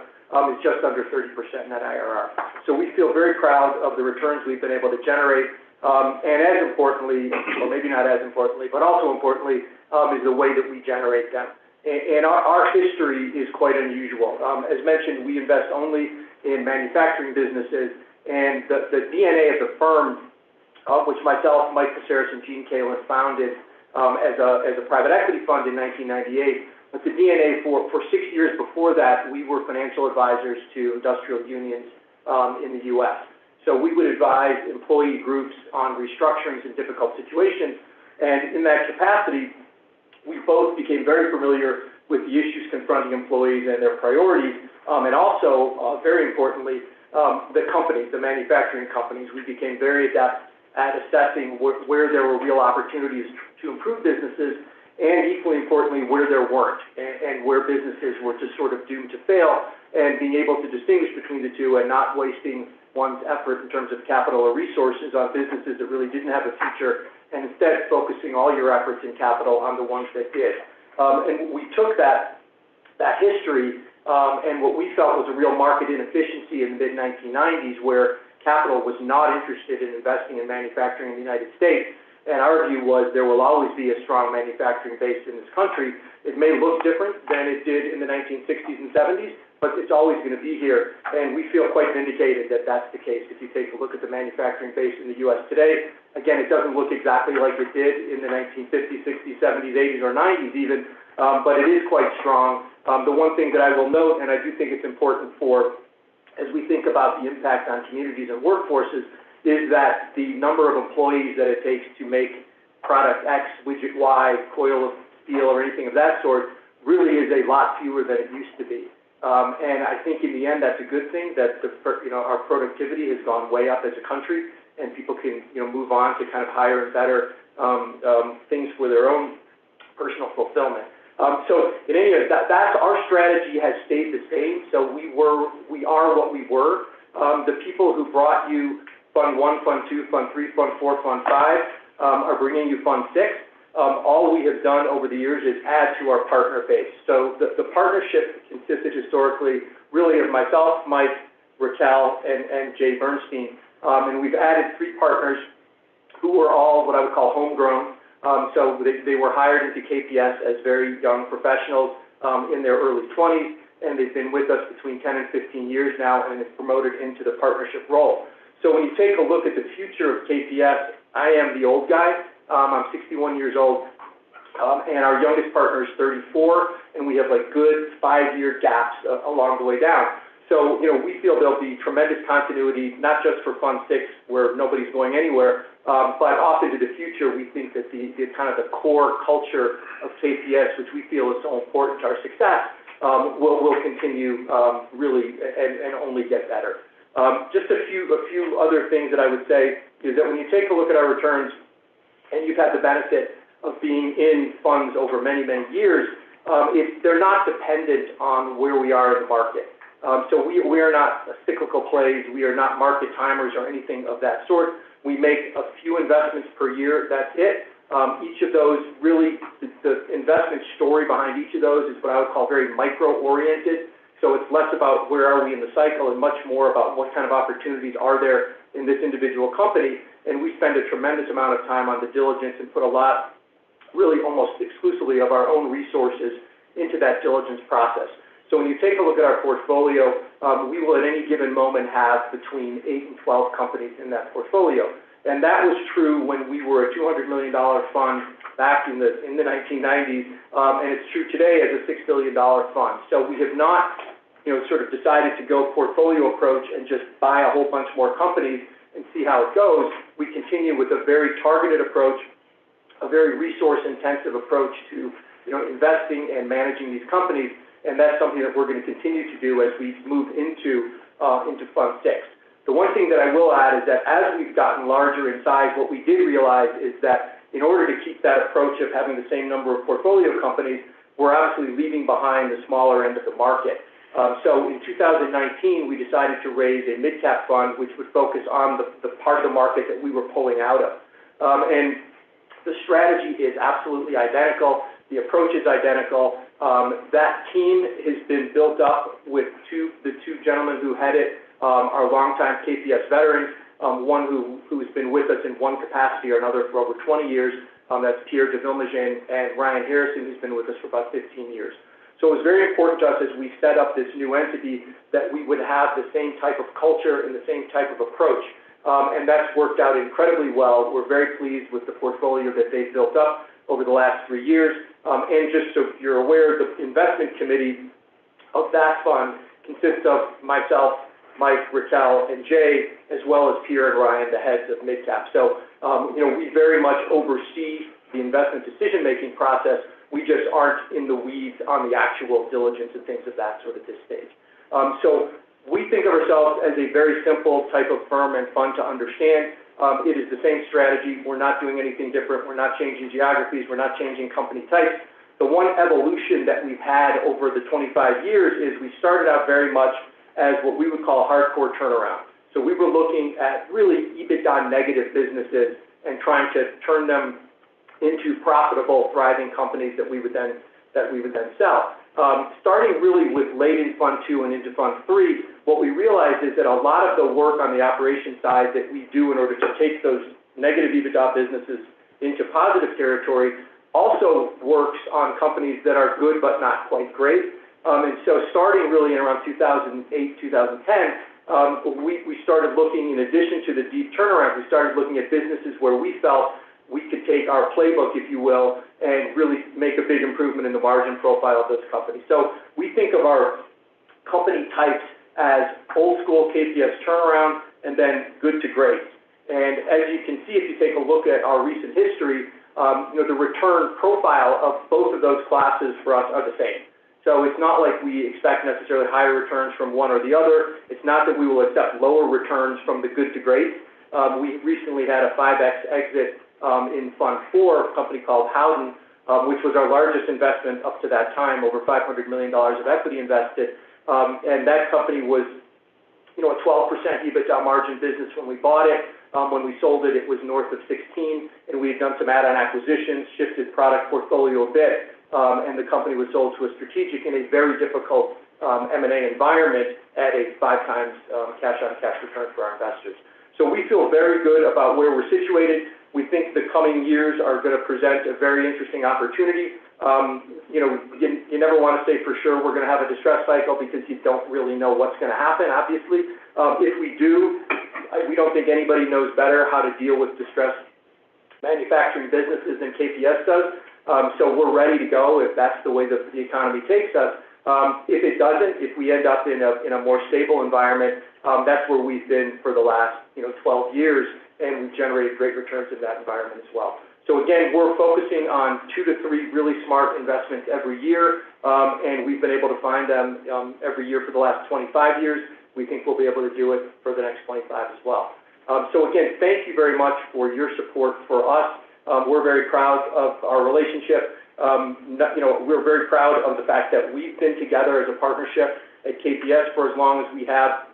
is just under 30% net IRR. So we feel very proud of the returns we've been able to generate. And as importantly, or maybe not as importantly, but also importantly, is the way that we generate them. And our history is quite unusual. As mentioned, we invest only in manufacturing businesses, and the DNA of the firm, which myself, Mike Caceres, and Gene Kalin founded as a private equity fund in 1998, but the DNA for 6 years before that, we were financial advisors to industrial unions in the U.S. So we would advise employee groups on restructurings in difficult situations, and in that capacity, we both became very familiar with the issues confronting employees and their priorities, and also, very importantly, the companies, the manufacturing companies. We became very adept at assessing where there were real opportunities to improve businesses, and equally importantly, where there weren't, and where businesses were just sort of doomed to fail, and being able to distinguish between the two and not wasting one's effort in terms of capital or resources on businesses that really didn't have a future, and instead focusing all your efforts and capital on the ones that did. And we took that history and what we felt was a real market inefficiency in the mid-1990s, where capital was not interested in investing in manufacturing in the United States. And our view was there will always be a strong manufacturing base in this country. It may look different than it did in the 1960s and 70s, but it's always going to be here. And we feel quite vindicated that that's the case. If you take a look at the manufacturing base in the U.S. today, again, it doesn't look exactly like it did in the 1950s, 60s, 70s, 80s, or 90s even, but it is quite strong. The one thing that I will note, and I do think it's important as we think about the impact on communities and workforces, is that the number of employees that it takes to make product X, widget Y, coil of steel, or anything of that sort really is a lot fewer than it used to be. And I think in the end, that's a good thing, that our productivity has gone way up as a country, and people can, move on to kind of higher and better, things for their own personal fulfillment. So in any event, that's our strategy has stayed the same. So we are what we were. The people who brought you Fund 1, Fund 2, Fund 3, Fund 4, Fund 5, are bringing you Fund 6. All we have done over the years is add to our partner base. So the partnership consisted historically really of myself, Mike, Raquel, and Jay Bernstein. And we've added 3 partners who were all what I would call homegrown. So they were hired into KPS as very young professionals in their early 20s, and they've been with us between 10 and 15 years now, and have promoted into the partnership role. So when you take a look at the future of KPS, I am the old guy. I'm 61 years old, and our youngest partner is 34, and we have like good 5-year gaps along the way down. So, we feel there'll be tremendous continuity, not just for Fund 6, where nobody's going anywhere, but off into the future. We think that the kind of the core culture of KPS, which we feel is so important to our success, will continue really and only get better. Just a few other things that I would say is that when you take a look at our returns, and you've had the benefit of being in funds over many, many years, they're not dependent on where we are in the market. So we are not cyclical plays, we are not market timers or anything of that sort. We make a few investments per year, that's it. Each of those really, the investment story behind each of those is what I would call very micro-oriented. So it's less about where are we in the cycle and much more about what kind of opportunities are there in this individual company. And we spend a tremendous amount of time on the diligence and put a lot, really almost exclusively of our own resources into that diligence process. So when you take a look at our portfolio, we will at any given moment have between 8 and 12 companies in that portfolio. And that was true when we were a $200 million fund back in the 1990s, and it's true today as a $6 billion fund. So we have not, sort of decided to go portfolio approach and just buy a whole bunch more companies and see how it goes. We continue with a very targeted approach, a very resource-intensive approach to, investing and managing these companies, and that's something that we're going to continue to do as we move into Fund 6. The one thing that I will add is that as we've gotten larger in size, what we did realize is that in order to keep that approach of having the same number of portfolio companies, we're obviously leaving behind the smaller end of the market. So in 2019, we decided to raise a mid-cap fund, which would focus on the part of the market that we were pulling out of. And the strategy is absolutely identical. The approach is identical. That team has been built up with the two gentlemen who head it, are longtime KPS veterans, one who's been with us in one capacity or another for over 20 years. That's Pierre de Villemagin, and Ryan Harrison, who's been with us for about 15 years. So it was very important to us as we set up this new entity that we would have the same type of culture and the same type of approach. And that's worked out incredibly well. We're very pleased with the portfolio that they've built up over the last 3 years. And just so you're aware, the investment committee of that fund consists of myself, Mike, Raquel, and Jay, as well as Pierre and Ryan, the heads of MidCap. So, we very much oversee the investment decision-making process. We just aren't in the weeds on the actual diligence and things of that sort at this stage. So we think of ourselves as a very simple type of firm and fun to understand. It is the same strategy. We're not doing anything different. We're not changing geographies. We're not changing company types. The one evolution that we've had over the 25 years is we started out very much as what we would call a hardcore turnaround. So we were looking at really EBITDA negative businesses and trying to turn them into profitable, thriving companies that we would then sell. Starting really with late in Fund 2 and into Fund 3, what we realized is that a lot of the work on the operation side that we do in order to take those negative EBITDA businesses into positive territory also works on companies that are good but not quite great. And so starting really in around 2008, 2010, we started looking, in addition to the deep turnaround, we started looking at businesses where we felt we could take our playbook, if you will, and really make a big improvement in the margin profile of those companies. So we think of our company types as old school KPS turnaround and then good to great. And as you can see, if you take a look at our recent history, the return profile of both of those classes for us are the same. So it's not like we expect necessarily higher returns from one or the other. It's not that we will accept lower returns from the good to great. We recently had a 5X exit in Fund 4, a company called Howden, which was our largest investment up to that time, over $500 million of equity invested. And that company was, a 12% EBITDA margin business when we bought it. When we sold it, it was north of 16, and we had done some add-on acquisitions, shifted product portfolio a bit, and the company was sold to a strategic in a very difficult M&A environment at a 5 times cash-on-cash return for our investors. So we feel very good about where we're situated. We think the coming years are going to present a very interesting opportunity. You never want to say for sure we're going to have a distress cycle because you don't really know what's going to happen, obviously. If we do, we don't think anybody knows better how to deal with distressed manufacturing businesses than KPS does. So we're ready to go if that's the way that the economy takes us. If it doesn't, if we end up in a more stable environment, that's where we've been for the last 12 years, and we've generated great returns in that environment as well. So again, we're focusing on 2 to 3 really smart investments every year, and we've been able to find them every year for the last 25 years. We think we'll be able to do it for the next 25 as well. So again, thank you very much for your support for us. We're very proud of our relationship. We're very proud of the fact that we've been together as a partnership at KPS for as long as we have.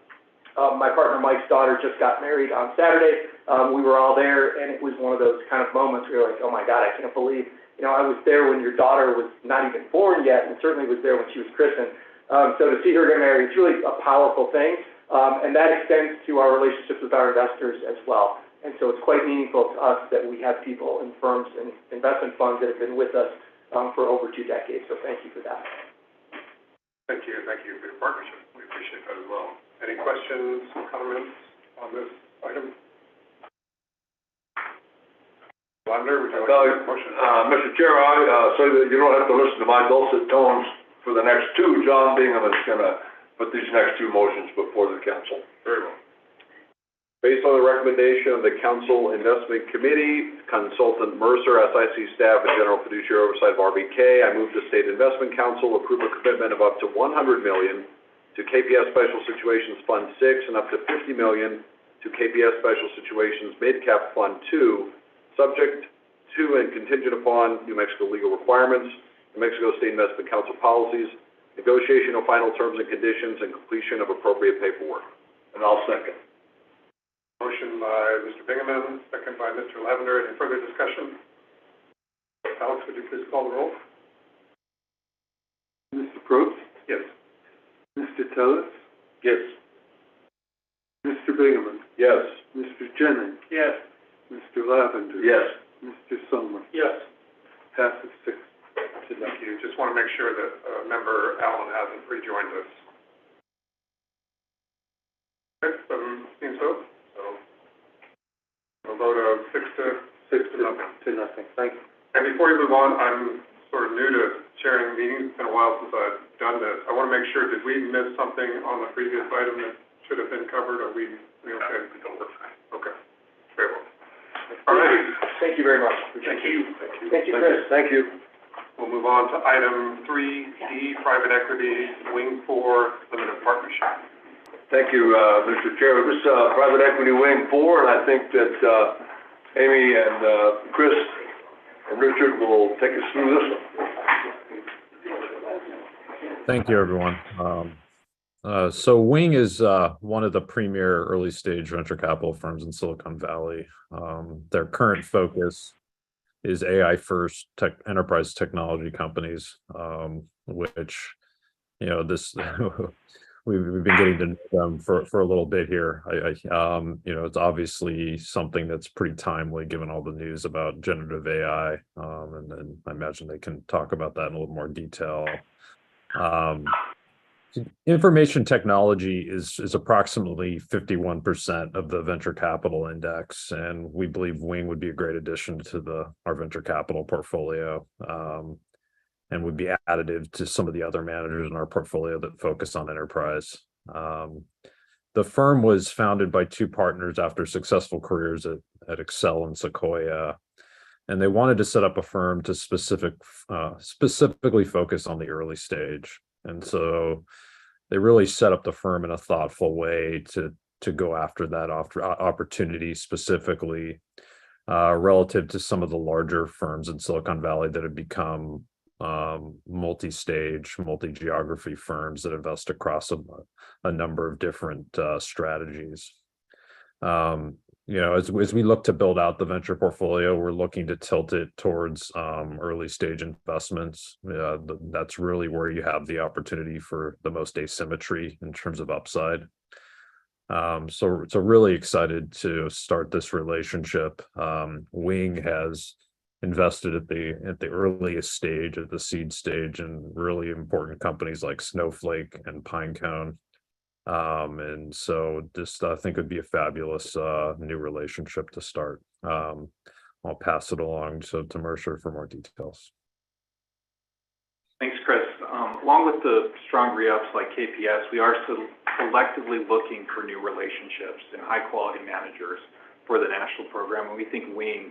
My partner Mike's daughter just got married on Saturday. We were all there, and it was one of those kind of moments where you're like, oh my God, I can't believe, I was there when your daughter was not even born yet, and certainly was there when she was christened. So to see her get married, it's really a powerful thing, and that extends to our relationships with our investors as well. And so it's quite meaningful to us that we have people in firms and investment funds that have been with us for over 2 decades. So thank you for that. Thank you for your partnership. We appreciate that as well. Any questions, comments on this item? Lavender, would you like to make a motion? Mr. Chair, I say that you don't have to listen to my dulcet tones for the next 2. John Bingham is going to put these next 2 motions before the council. Very well. Based on the recommendation of the Council Investment Committee, Consultant Mercer, SIC staff, and General Fiduciary Oversight of RBK, I move the State Investment Council approve a commitment of up to $100 million to KPS Special Situations Fund 6 and up to $50 million to KPS Special Situations Mid-Cap Fund 2, subject to and contingent upon New Mexico legal requirements, New Mexico State Investment Council policies, negotiation of final terms and conditions, and completion of appropriate paperwork. And I'll second. Motion by Mr. Bingaman, second by Mr. Lavender. Any further discussion? Alex, would you please call the roll? Mr. Probst? Yes. Mr. Tellis? Yes. Mr. Bingaman? Yes. Mr. Jennings? Yes. Mr. Lavender? Yes. Mr. Sommer? Yes. Passes 6. Thank you. Just want to make sure that member Allen hasn't rejoined us. Okay, seems so. So, a vote of 6 to nothing. Thank you. And before you move on, I'm sort of new to chairing meetings. It's been a while since I've done this. I want to make sure, did we miss something on the previous item that should have been covered? Are we okay? We don't look fine. Okay. Very well. All right. Thank you very much. Thank you. Thank you, Chris. Thank you. We'll move on to item 3D, private equity, Wing 4 Limited Partnership. Thank you, Mr. Chair. This is Private Equity Wing 4, and I think that Amy and Chris and Richard will take us through this one. Thank you, everyone. So Wing is one of the premier early stage venture capital firms in Silicon Valley. Their current focus is AI first enterprise technology companies, which, this we've been getting to know them for a little bit here. It's obviously something that's pretty timely given all the news about generative AI, and then I imagine they can talk about that in a little more detail. Information technology is approximately 51% of the venture capital index, and we believe Wing would be a great addition to our venture capital portfolio, and would be additive to some of the other managers in our portfolio that focus on enterprise. The firm was founded by 2 partners after successful careers at Excel and Sequoia. And they wanted to set up a firm to specifically focus on the early stage. And so they really set up the firm in a thoughtful way to go after that opportunity specifically relative to some of the larger firms in Silicon Valley that have become multi-stage, multi-geography firms that invest across a number of different strategies. As we look to build out the venture portfolio, we're looking to tilt it towards early stage investments. That's really where you have the opportunity for the most asymmetry in terms of upside. So really excited to start this relationship. Wing has invested at the earliest stage, at the seed stage, in really important companies like Snowflake and Pinecone. And so just I think it would be a fabulous new relationship to start. I'll pass it along to Mercer for more details. Thanks, Chris. Along with the strong re-ups like KPS, we are selectively looking for new relationships and high-quality managers for the national program, and we think Wing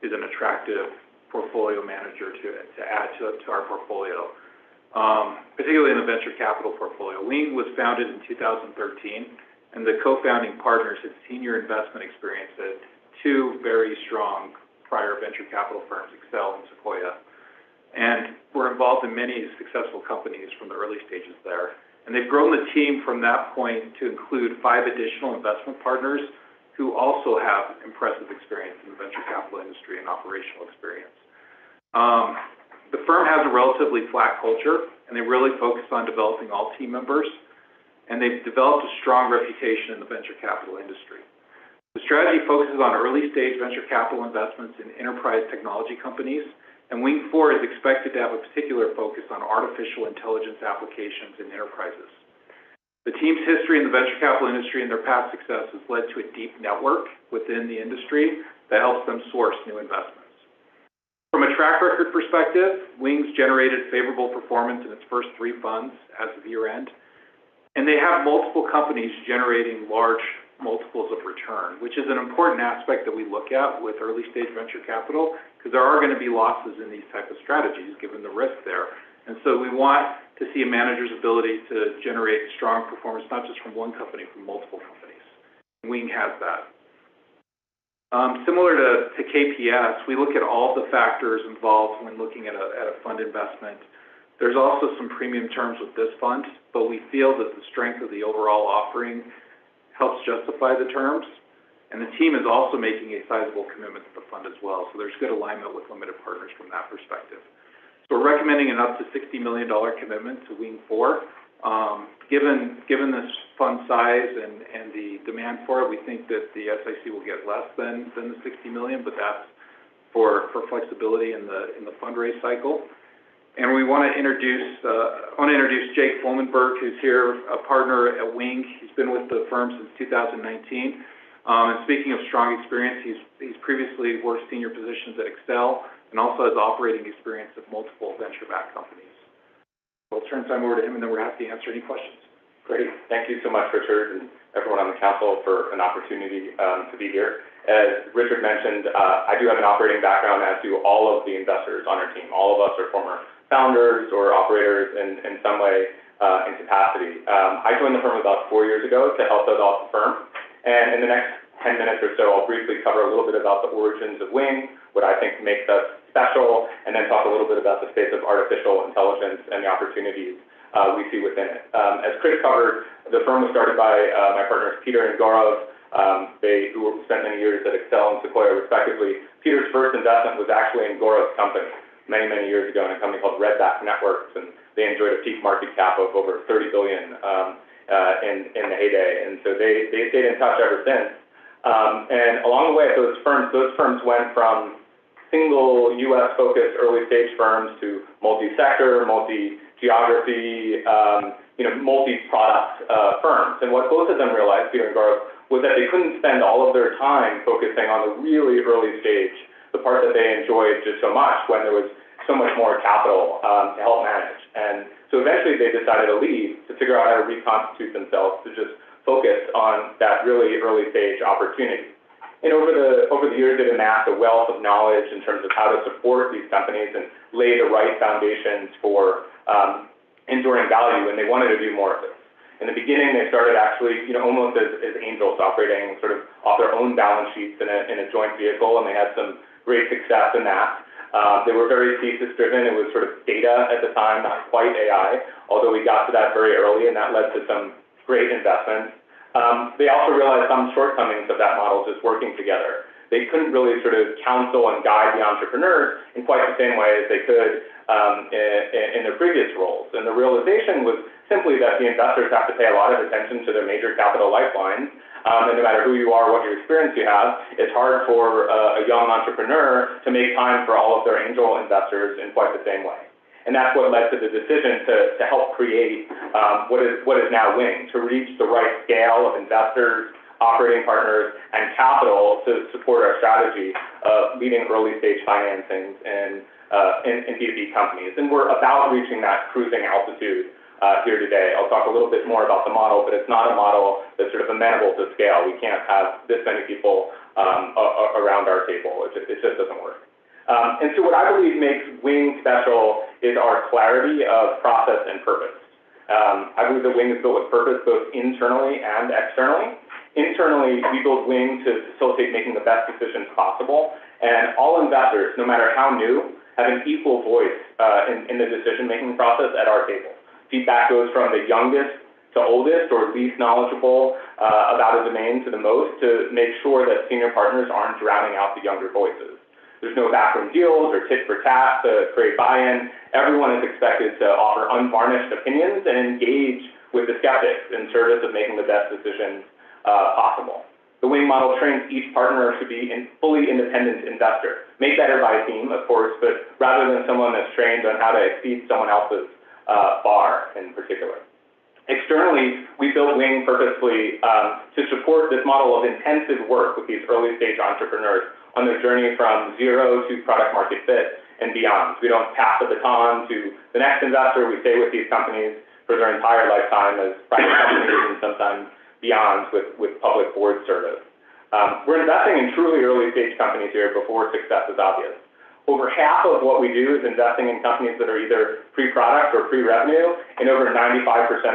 is an attractive portfolio manager to add to our portfolio, particularly in the venture capital portfolio. Wing was founded in 2013, and the co-founding partners had senior investment experience at two very strong prior venture capital firms, Excel and Sequoia, and were involved in many successful companies from the early stages there. And they've grown the team from that point to include 5 additional investment partners who also have impressive experience in the venture capital industry and operational experience. The firm has a relatively flat culture, and they really focus on developing all team members, and they've developed a strong reputation in the venture capital industry. The strategy focuses on early-stage venture capital investments in enterprise technology companies, and Wing 4 is expected to have a particular focus on artificial intelligence applications in enterprises. The team's history in the venture capital industry and their past success has led to a deep network within the industry that helps them source new investments. From a track record perspective, Wing's generated favorable performance in its first 3 funds as of year-end, and they have multiple companies generating large multiples of return, which is an important aspect that we look at with early-stage venture capital, because there are going to be losses in these type of strategies given the risk there. And so we want to see a manager's ability to generate strong performance, not just from one company, from multiple companies. Wing has that. Similar to KPS, we look at all the factors involved when looking at a fund investment. There's also some premium terms with this fund, but we feel that the strength of the overall offering helps justify the terms, and the team is also making a sizable commitment to the fund as well, so there's good alignment with limited partners from that perspective. So we're recommending an up to $60 million commitment to Wing 4. Given this fund size and the demand for it, we think that the SIC will get less than the $60 million, but that's for flexibility in the fundraise cycle. And we want to introduce Jake Fulmenberg, who's here, a partner at Wing. He's been with the firm since 2019. And speaking of strong experience, he's previously worked senior positions at Excel and also has operating experience at multiple venture-backed companies. So I'll turn time over to him, and then we're happy to answer any questions. Great. Thank you so much, Richard, and everyone on the council for an opportunity to be here. As Richard mentioned, I do have an operating background, as do all of the investors on our team. All of us are former founders or operators in some way in capacity. I joined the firm about 4 years ago to help build out the firm. And in the next 10 minutes or so, I'll briefly cover a little bit about the origins of Wing, what I think makes us special, and then talk a little bit about the space of artificial intelligence and the opportunities we see within it. As Chris covered, the firm was started by my partners Peter and Gaurav, who spent many years at Excel and Sequoia respectively. Peter's first investment was actually in Gaurav's company many, many years ago in a company called Redback Networks, and they enjoyed a peak market cap of over $30 billion in the heyday, and so they stayed in touch ever since. And along the way, those firms went from single U.S.-focused early-stage firms to multi-sector, multi-geography, multi-product firms. And what both of them realized, Peter and Gaurav, was that they couldn't spend all of their time focusing on the really early stage, the part that they enjoyed just so much when there was so much more capital to help manage. And so eventually they decided to leave to figure out how to reconstitute themselves to just focus on that really early stage opportunity. And over the years, they've amassed a wealth of knowledge in terms of how to support these companies and lay the right foundations for enduring value, and they wanted to do more of this. In the beginning, they started actually, almost as angels, operating sort of off their own balance sheets in a joint vehicle, and they had some great success in that. They were very thesis-driven. It was sort of data at the time, not quite AI, although we got to that very early, and that led to some great investments. They also realized some shortcomings of that model just working together. They couldn't really sort of counsel and guide the entrepreneurs in quite the same way as they could in their previous roles. And the realization was simply that the investors have to pay a lot of attention to their major capital lifelines. And no matter who you are, what your experience you have, it's hard for a young entrepreneur to make time for all of their angel investors in quite the same way. And that's what led to the decision to help create what is now Wing, to reach the right scale of investors, operating partners, and capital to support our strategy of leading early stage financings in B2B companies. And we're about reaching that cruising altitude here today. I'll talk a little bit more about the model, but it's not a model that's sort of amenable to scale. We can't have this many people around our table. It just doesn't work. And so what I believe makes Wing special is our clarity of process and purpose. I believe that Wing is built with purpose both internally and externally. Internally, we build Wing to facilitate making the best decisions possible, and all investors, no matter how new, have an equal voice in the decision-making process at our table. Feedback goes from the youngest to oldest or least knowledgeable about a domain to the most to make sure that senior partners aren't drowning out the younger voices. There's no backroom deals or tit for tat to create buy-in. Everyone is expected to offer unvarnished opinions and engage with the skeptics in service of making the best decisions possible. The Wing model trains each partner to be a fully independent investor. Make better by a team, of course, but rather than someone that's trained on how to exceed someone else's bar in particular. Externally, we built Wing purposefully to support this model of intensive work with these early stage entrepreneurs on their journey from zero to product market fit and beyond. We don't pass the baton to the next investor. We stay with these companies for their entire lifetime as private companies and sometimes beyond with public board service. We're investing in truly early stage companies here before success is obvious. Over half of what we do is investing in companies that are either pre-product or pre-revenue, and over 95%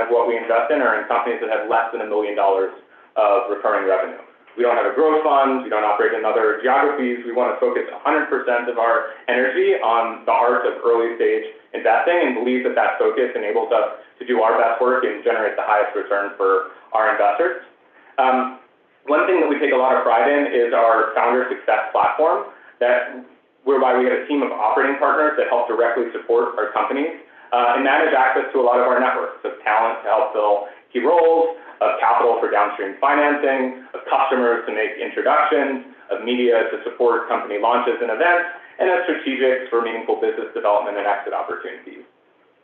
of what we invest in are in companies that have less than $1 million of recurring revenue. We don't have a growth fund, we don't operate in other geographies. We want to focus 100% of our energy on the art of early stage investing and believe that that focus enables us to do our best work and generate the highest return for our investors. One thing that we take a lot of pride in is our founder success platform, whereby we have a team of operating partners that help directly support our companies and manage access to a lot of our networks of talent to help fill key roles, of capital for downstream financing, of customers to make introductions, of media to support company launches and events, and of strategics for meaningful business development and exit opportunities.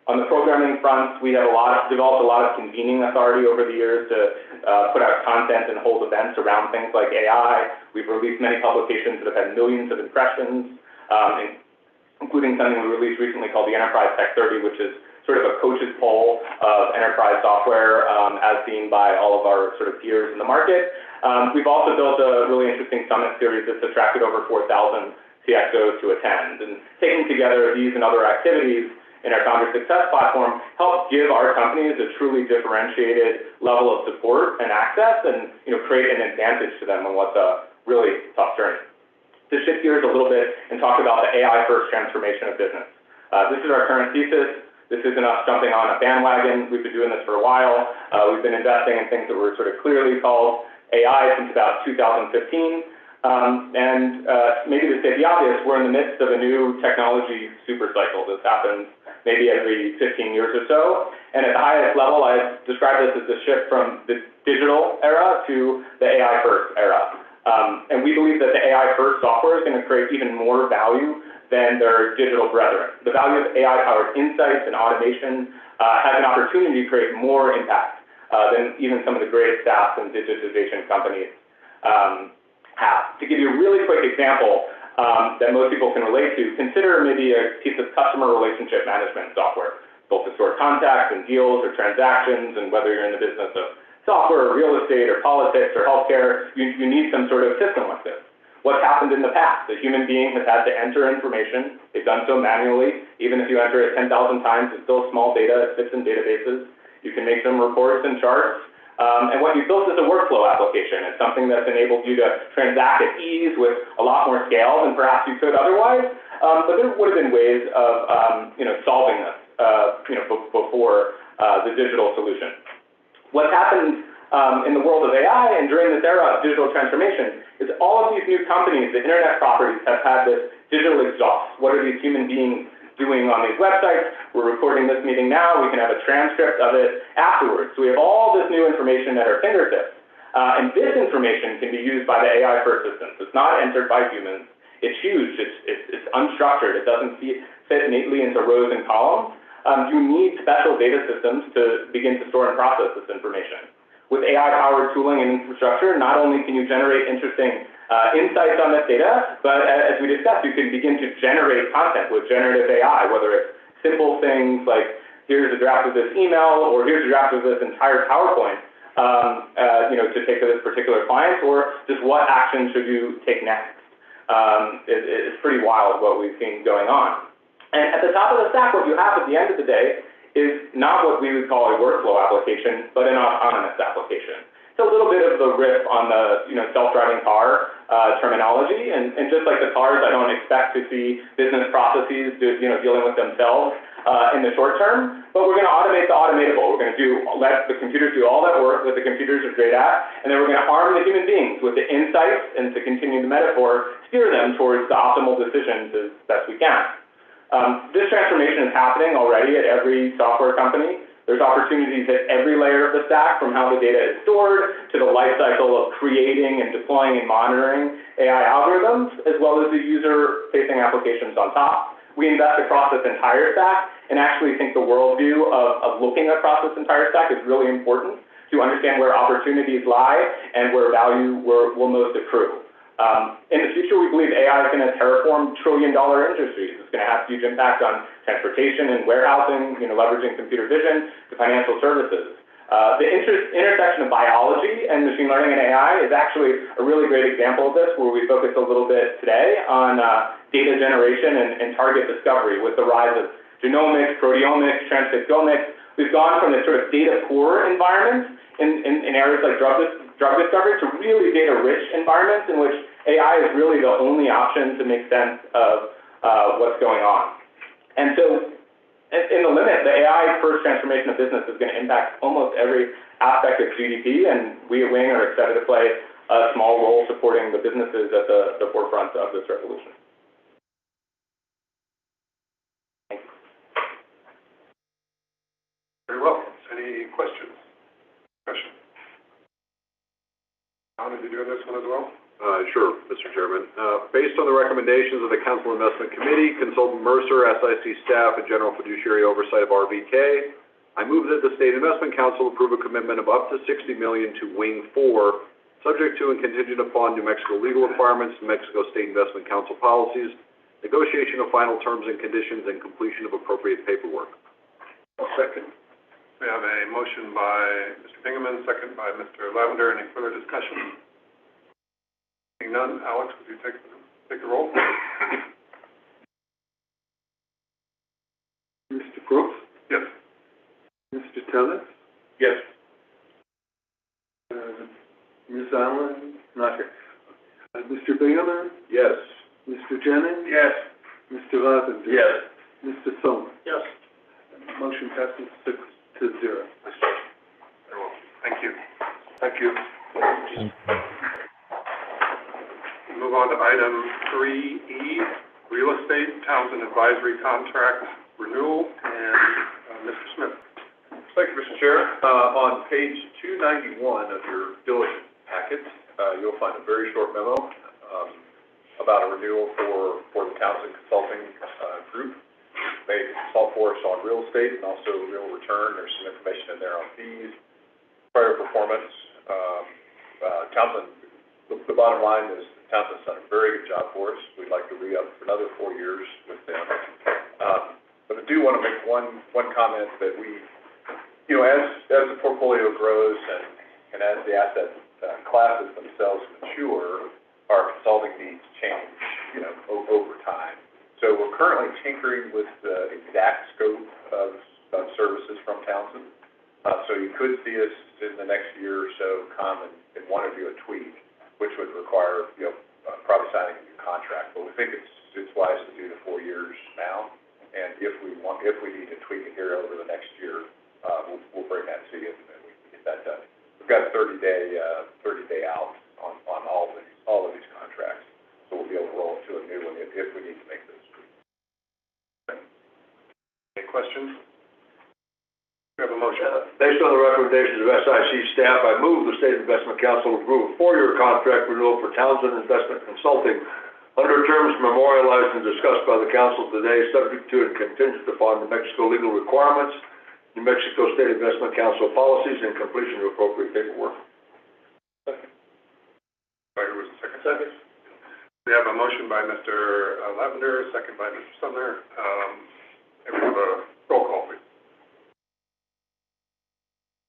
On the programming front, we have developed a lot of convening authority over the years to put out content and hold events around things like AI. We've released many publications that have had millions of impressions, including something we released recently called the Enterprise Tech 30, which is sort of a coach's poll of enterprise software as seen by all of our sort of peers in the market. We've also built a really interesting summit series that's attracted over 4,000 CXOs to attend. And taking together these and other activities in our Founder Success platform help give our companies a truly differentiated level of support and access and create an advantage to them on what's a really tough journey. To shift gears a little bit and talk about the AI-first transformation of business. This is our current thesis. This isn't us jumping on a bandwagon. We've been doing this for a while. We've been investing in things that were sort of clearly called AI since about 2015. Maybe to state the obvious, we're in the midst of a new technology super cycle. This happens maybe every 15 years or so. And at the highest level, I describe this as the shift from the digital era to the AI-first era. And we believe that the AI-first software is going to create even more value than their digital brethren. The value of AI-powered insights and automation has an opportunity to create more impact than even some of the greatest SaaS and digitization companies have. To give you a really quick example that most people can relate to, consider maybe a piece of customer relationship management software, both to store contacts and deals or transactions, and whether you're in the business of software, or real estate, or politics, or healthcare, you need some sort of system like this. What's happened in the past? A human being has had to enter information. They've done so manually. Even if you enter it 10,000 times, it's still small data. It sits in databases. You can make some reports and charts. And what you built is a workflow application. It's something that's enabled you to transact at ease with a lot more scale than perhaps you could otherwise. But there would have been ways of solving this before the digital solution. What's happened in the world of AI and during this era of digital transformation is all of these new companies, the internet properties, have had this digital exhaust. What are these human beings doing on these websites? We're recording this meeting now. We can have a transcript of it afterwards. So we have all this new information at our fingertips. And this information can be used by the AI-first systems. It's not entered by humans. It's huge. It's unstructured. It doesn't fit neatly into rows and columns. You need special data systems to begin to store and process this information. With AI-powered tooling and infrastructure, not only can you generate interesting insights on this data, but as we discussed, you can begin to generate content with generative AI, whether it's simple things like, here's a draft of this email, or here's a draft of this entire PowerPoint, to take to this particular client, or just what action should you take next. It's pretty wild what we've seen going on. And at the top of the stack, what you have at the end of the day is not what we would call a workflow application, but an autonomous application. It's a little bit of the riff on the self-driving car terminology, and just like the cars, I don't expect to see business processes dealing with themselves in the short term, but we're going to automate the automatable. We're going to let the computers do all that work that the computers are great at, and then we're going to arm the human beings with the insights, and to continue the metaphor, steer them towards the optimal decisions as best we can. This transformation is happening already at every software company. There's opportunities at every layer of the stack, from how the data is stored to the life cycle of creating and deploying and monitoring AI algorithms, as well as the user-facing applications on top. We invest across this entire stack and actually think the worldview of looking across this entire stack is really important to understand where opportunities lie and where value will most accrue. In the future, we believe AI is going to terraform trillion-dollar industries. It's going to have huge impact on transportation and warehousing, leveraging computer vision to financial services. The intersection of biology and machine learning and AI is actually a really great example of this, where we focus a little bit today on data generation and target discovery with the rise of genomics, proteomics, transcriptomics. We've gone from this sort of data poor environment in areas like drug discovery to really data-rich environments in which AI is really the only option to make sense of what's going on. And so, in the limit, the AI-first transformation of business is going to impact almost every aspect of GDP, and we at Wing are excited to play a small role supporting the businesses at the forefront of this revolution. Thank you. Very well. Any questions? Discussion? Alan, are you doing this one as well? Sure, Mr. Chairman. Based on the recommendations of the Council Investment Committee, Consultant Mercer, SIC staff, and General Fiduciary Oversight of RVK, I move that the State Investment Council approve a commitment of up to $60 million to Wing 4, subject to and contingent upon New Mexico legal requirements, New Mexico State Investment Council policies, negotiation of final terms and conditions, and completion of appropriate paperwork. Second. We have a motion by Mr. Bingaman, second by Mr. Lavender. Any further discussion? Seeing none, Alex, would you take the roll? Mr. Brooks? Yes. Mr. Tellez? Yes. Ms. Allen? Not here. Mr. Bingaman? Yes. Mr. Jennings? Yes. Mr. Lavender? Yes. Mr. Sommer? Yes. Motion passes 6-0. Very well. Thank you. Thank you. Move on to item 3E, Real Estate Townsend Advisory Contract Renewal, and Mr. Smith. Thank you, Mr. Chair. On page 291 of your diligence packet, you'll find a very short memo about a renewal for the Townsend Consulting Group. They consult for us on real estate and also real return. There's some information in there on fees, prior performance. Townsend, the bottom line is Townsend's done a very good job for us. We'd like to re-up for another 4 years with them. But I do want to make one comment that we, as the portfolio grows and And as the asset classes themselves mature, our consulting needs change, over time. So we're currently tinkering with the exact scope of services from Townsend. So you could see us in the next year or so come and want to do a tweak, which would require, probably signing a new contract. But we think it's wise to do the 4 years now. And if we need to tweak it here over the next year, we'll bring that to you and we can get that done. We've got a 30-day out on all of these contracts. So we'll be able to roll to a new one if we need to make those tweaks. Any questions? We have a motion. Based on the recommendations of SIC staff, I move the State Investment Council approve a 4-year contract renewal for Townsend Investment Consulting under terms memorialized and discussed by the council today, subject to and contingent upon New Mexico legal requirements, New Mexico State Investment Council policies, and completion of appropriate paperwork. Who was the second? Second. We have a motion by Mr. Lavender, second by Mr. Sumner. And we have a roll call, please.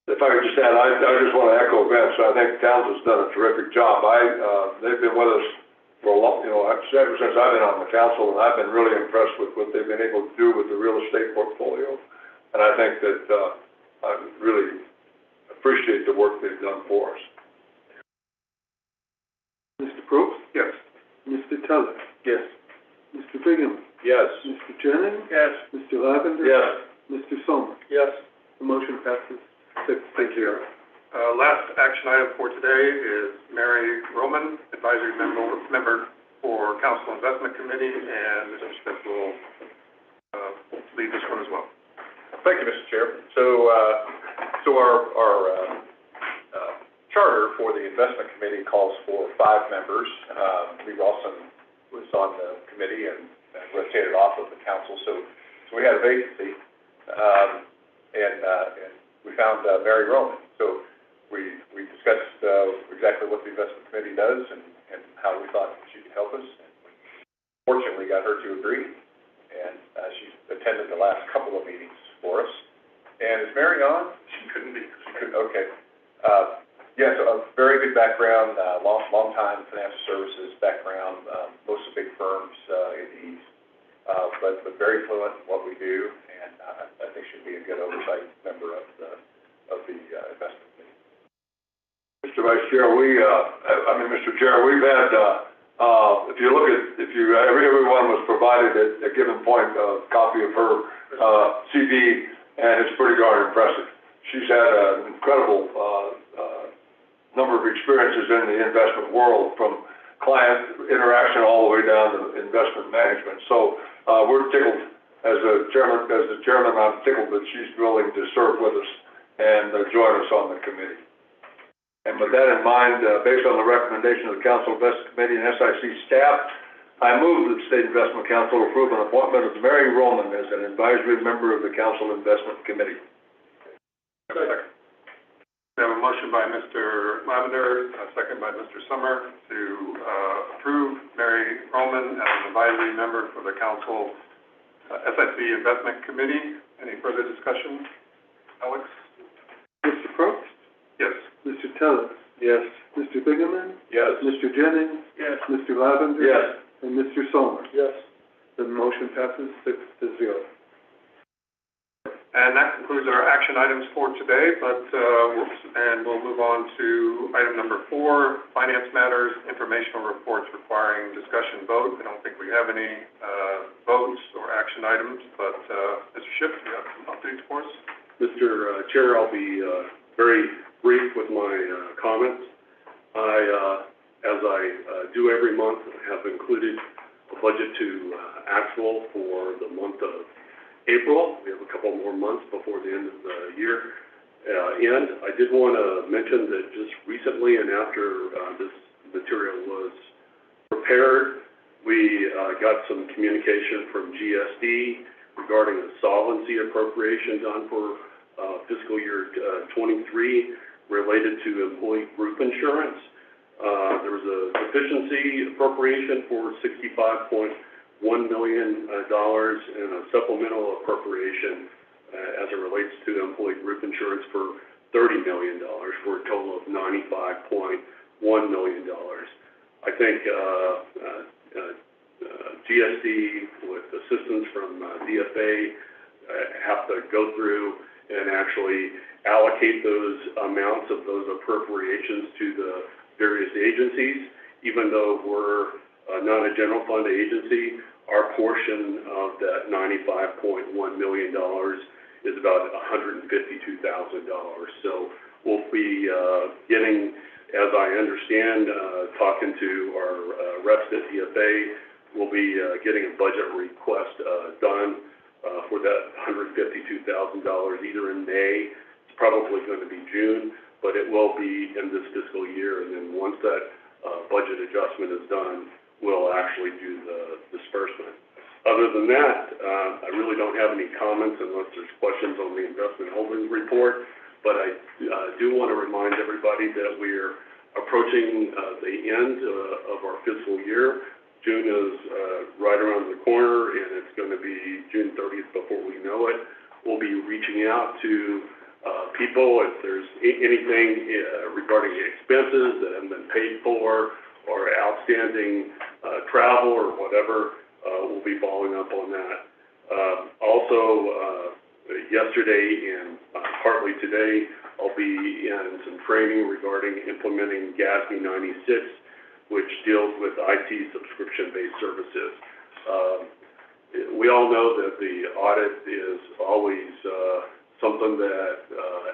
If I could just add, I just want to echo Vince. I think Townsend's done a terrific job. They've been with us for a long, ever since I've been on the council, and I've been really impressed with what they've been able to do with the real estate portfolio. And I think that I really appreciate the work they've done for us. Mr. Probst? Yes. Mr. Teller? Yes. Mr. Bingham? Yes. Mr. Jennings? Yes. Mr. Lavender? Yes. Mr. Sommer? Yes. The motion passes 6-0. Last action item for today is Mary Roman, advisory member for Council Investment Committee, and Mr. Smith will lead this one as well. Thank you, Mr. Chair. So our charter for the investment committee calls for 5 members. Lee Rawson was on the committee and rotated off of the council, so we had a vacancy, and we found Mary Roman. So we discussed exactly what the investment committee does and how we thought she could help us. And fortunately, got her to agree, and she's attended the last couple of meetings for us. And is Mary on? She couldn't be. She couldn't. Okay. So a very good background, long time financial services background, most of big firms in the East, but very fluent in what we do, and I think should be a good oversight member of the investment committee. Mr. Vice Chair, Mr. Chair, we've had, everyone was provided at a given point a copy of her CV, and it's pretty darn impressive. She's had an incredible number of experiences in the investment world, from client interaction all the way down to investment management. So we're tickled, as the chairman, I'm tickled that she's willing to serve with us and join us on the committee. And with that in mind, based on the recommendation of the Council Investment Committee and SIC staff, I move that the State Investment Council approve an appointment of Mary Roman as an advisory member of the Council Investment Committee. Second. We have a motion by Mr. Lavender, a second by Mr. Sommer to approve Mary Roman as an advisory member for the Council SIC Investment Committee. Any further discussion? Alex? Mr. Probst? Yes. Mr. Teller? Yes. Mr. Bingham? Yes. Mr. Jennings? Yes. Mr. Lavender? Yes. And Mr. Sommer? Yes. The motion passes 6-0. And that concludes our action items for today, we'll move on to item number 4, finance matters, informational reports requiring discussion vote. I don't think we have any votes or action items, but Mr. Schiff, you have some updates for us? Mr. Chair, I'll be very brief with my comments. As I do every month, have included a budget to actual for the month of April. We have a couple more months before the end of the year. And I did want to mention that just recently, and after this material was prepared, we got some communication from GSD regarding a solvency appropriation done for fiscal year 23 related to employee group insurance. There was a deficiency appropriation for $65.1 million and a supplemental appropriation as it relates to employee group insurance for $30 million for a total of $95.1 million. I think GSD, with assistance from DFA, have to go through and actually allocate those amounts of those appropriations to the various agencies. Even though we're not a general fund agency, our portion of that $95.1 million is about $152,000. So we'll be getting, as I understand, talking to our reps at DFA, we'll be getting a budget request done for that $152,000 either in May, it's probably going to be June, but it will be in this fiscal year. And then once that budget adjustment is done, we'll actually do the disbursement. Other than that, I really don't have any comments unless there's questions on the investment holdings report. But I do want to remind everybody that we're approaching the end of our fiscal year. June is right around the corner, and it's going to be June 30th before we know it. We'll be reaching out to people if there's anything regarding expenses that haven't been paid for or outstanding travel or whatever. We'll be following up on that. Also, yesterday and partly today, I'll be in some training regarding implementing GASB 96, which deals with IT subscription-based services. We all know that the audit is always something that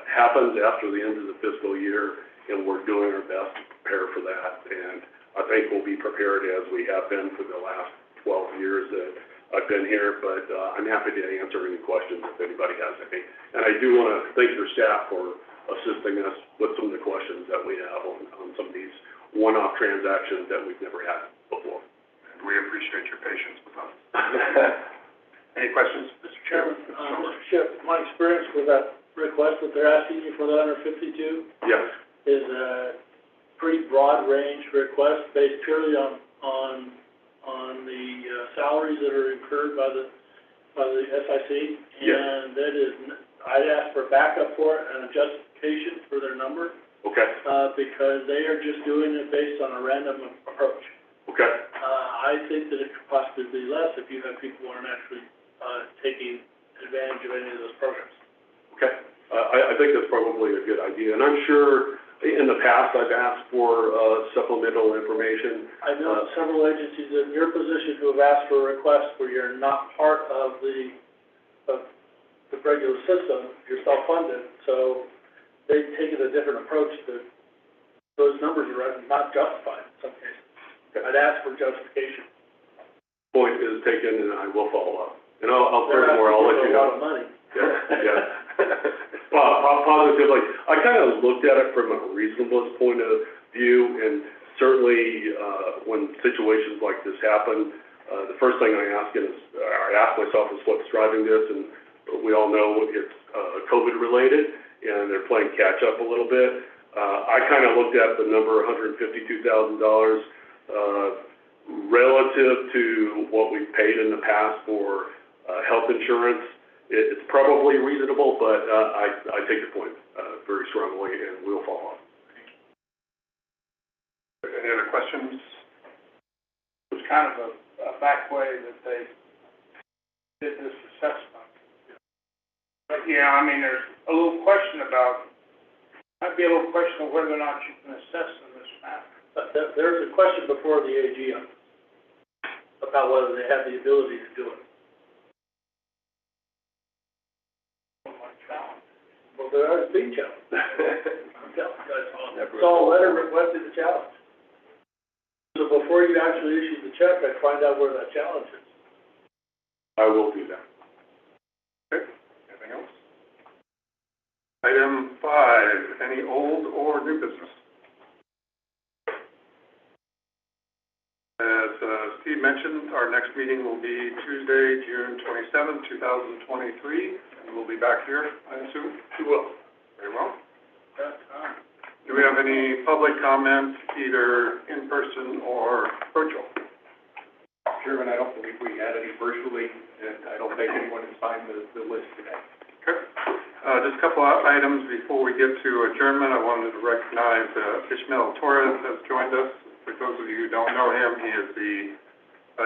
happens after the end of the fiscal year, and we're doing our best to prepare for that. And I think we'll be prepared as we have been for the last 12 years that I've been here, but I'm happy to answer any questions if anybody has any. And I do want to thank your staff for assisting us with some of the questions that we have on some of these one-off transactions that we've never had before. And we appreciate your patience with us. Any questions, Mr. Chairman? Mr. Chip, my experience with that request that they're asking you for the 152 Yes. is a pretty broad range request based purely on the salaries that are incurred by the SIC. Yes. And that is, I'd ask for backup for it and a justification for their number. Okay. Because they are just doing it based on a random approach. Okay. I think that it could possibly be less if you have people who aren't actually taking advantage of any of those programs. Okay. I think that's probably a good idea. And I'm sure in the past I've asked for supplemental information. I know several agencies in your position who have asked for requests where you're not part of the regular system, you're self-funded, so they've taken a different approach that those numbers are not justified in some cases. Okay. I'd ask for justification. Point is taken, and I will follow up. And I'll furthermore, I'll let you know. A lot of money. Yeah. Positively. I kind of looked at it from a reasonableness point of view, and certainly when situations like this happen, the first thing I ask myself is what's driving this, and we all know it's COVID related, and they're playing catch up a little bit. I kind of looked at the number $152,000 relative to what we've paid in the past for health insurance. It's probably reasonable, but I take your point very strongly, and we'll follow up. Any other questions? It was kind of a back way that they did this assessment. But yeah, I mean, there's a little question about, might be a little question of whether or not you can assess in this matter. But there's a question before the AG on this, about whether they have the ability to do it. Well, there is a big challenge. I'm telling you guys, it's all letter requested the challenge. So before you actually issue the check, I'd find out where that challenge is. I will do that. Okay, anything else? Item 5, any old or new business? As Steve mentioned, our next meeting will be Tuesday, June 27, 2023, and we'll be back here, I assume? We will. Very well. Do we have any public comments, either in person or virtual? Chairman, I don't believe we had any virtually, and I don't think anyone has signed the list today. Okay. Just a couple of items before we get to adjournment. I wanted to recognize Ishmael Torres has joined us. For those of you who don't know him, he is the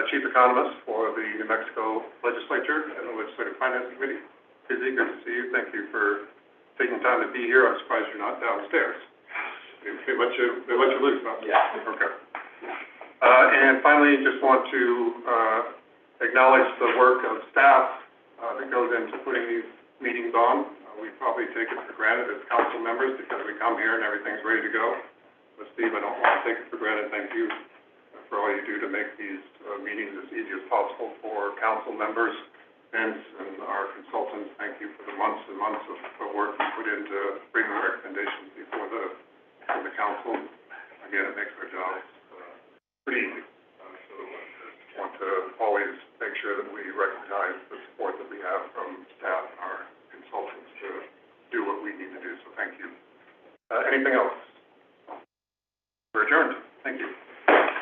chief economist for the New Mexico Legislature and the Legislative Finance Committee. Izzy, good to see you. Thank you for taking time to be here. I'm surprised you're not downstairs. They let you loose, huh? Yeah. Okay. And finally, just want to acknowledge the work of staff that goes into putting these meetings on. We probably take it for granted as council members because we come here and everything's ready to go. But Steve, I don't want to take it for granted. Thank you for all you do to make these meetings as easy as possible for council members. Vince and our consultants, thank you for the months and months of work you put into bringing the recommendations before the council. Again, it makes our jobs pretty easy. So I want to always make sure that we recognize the support that we have from staff and our consultants to do what we need to do. So thank you. Anything else?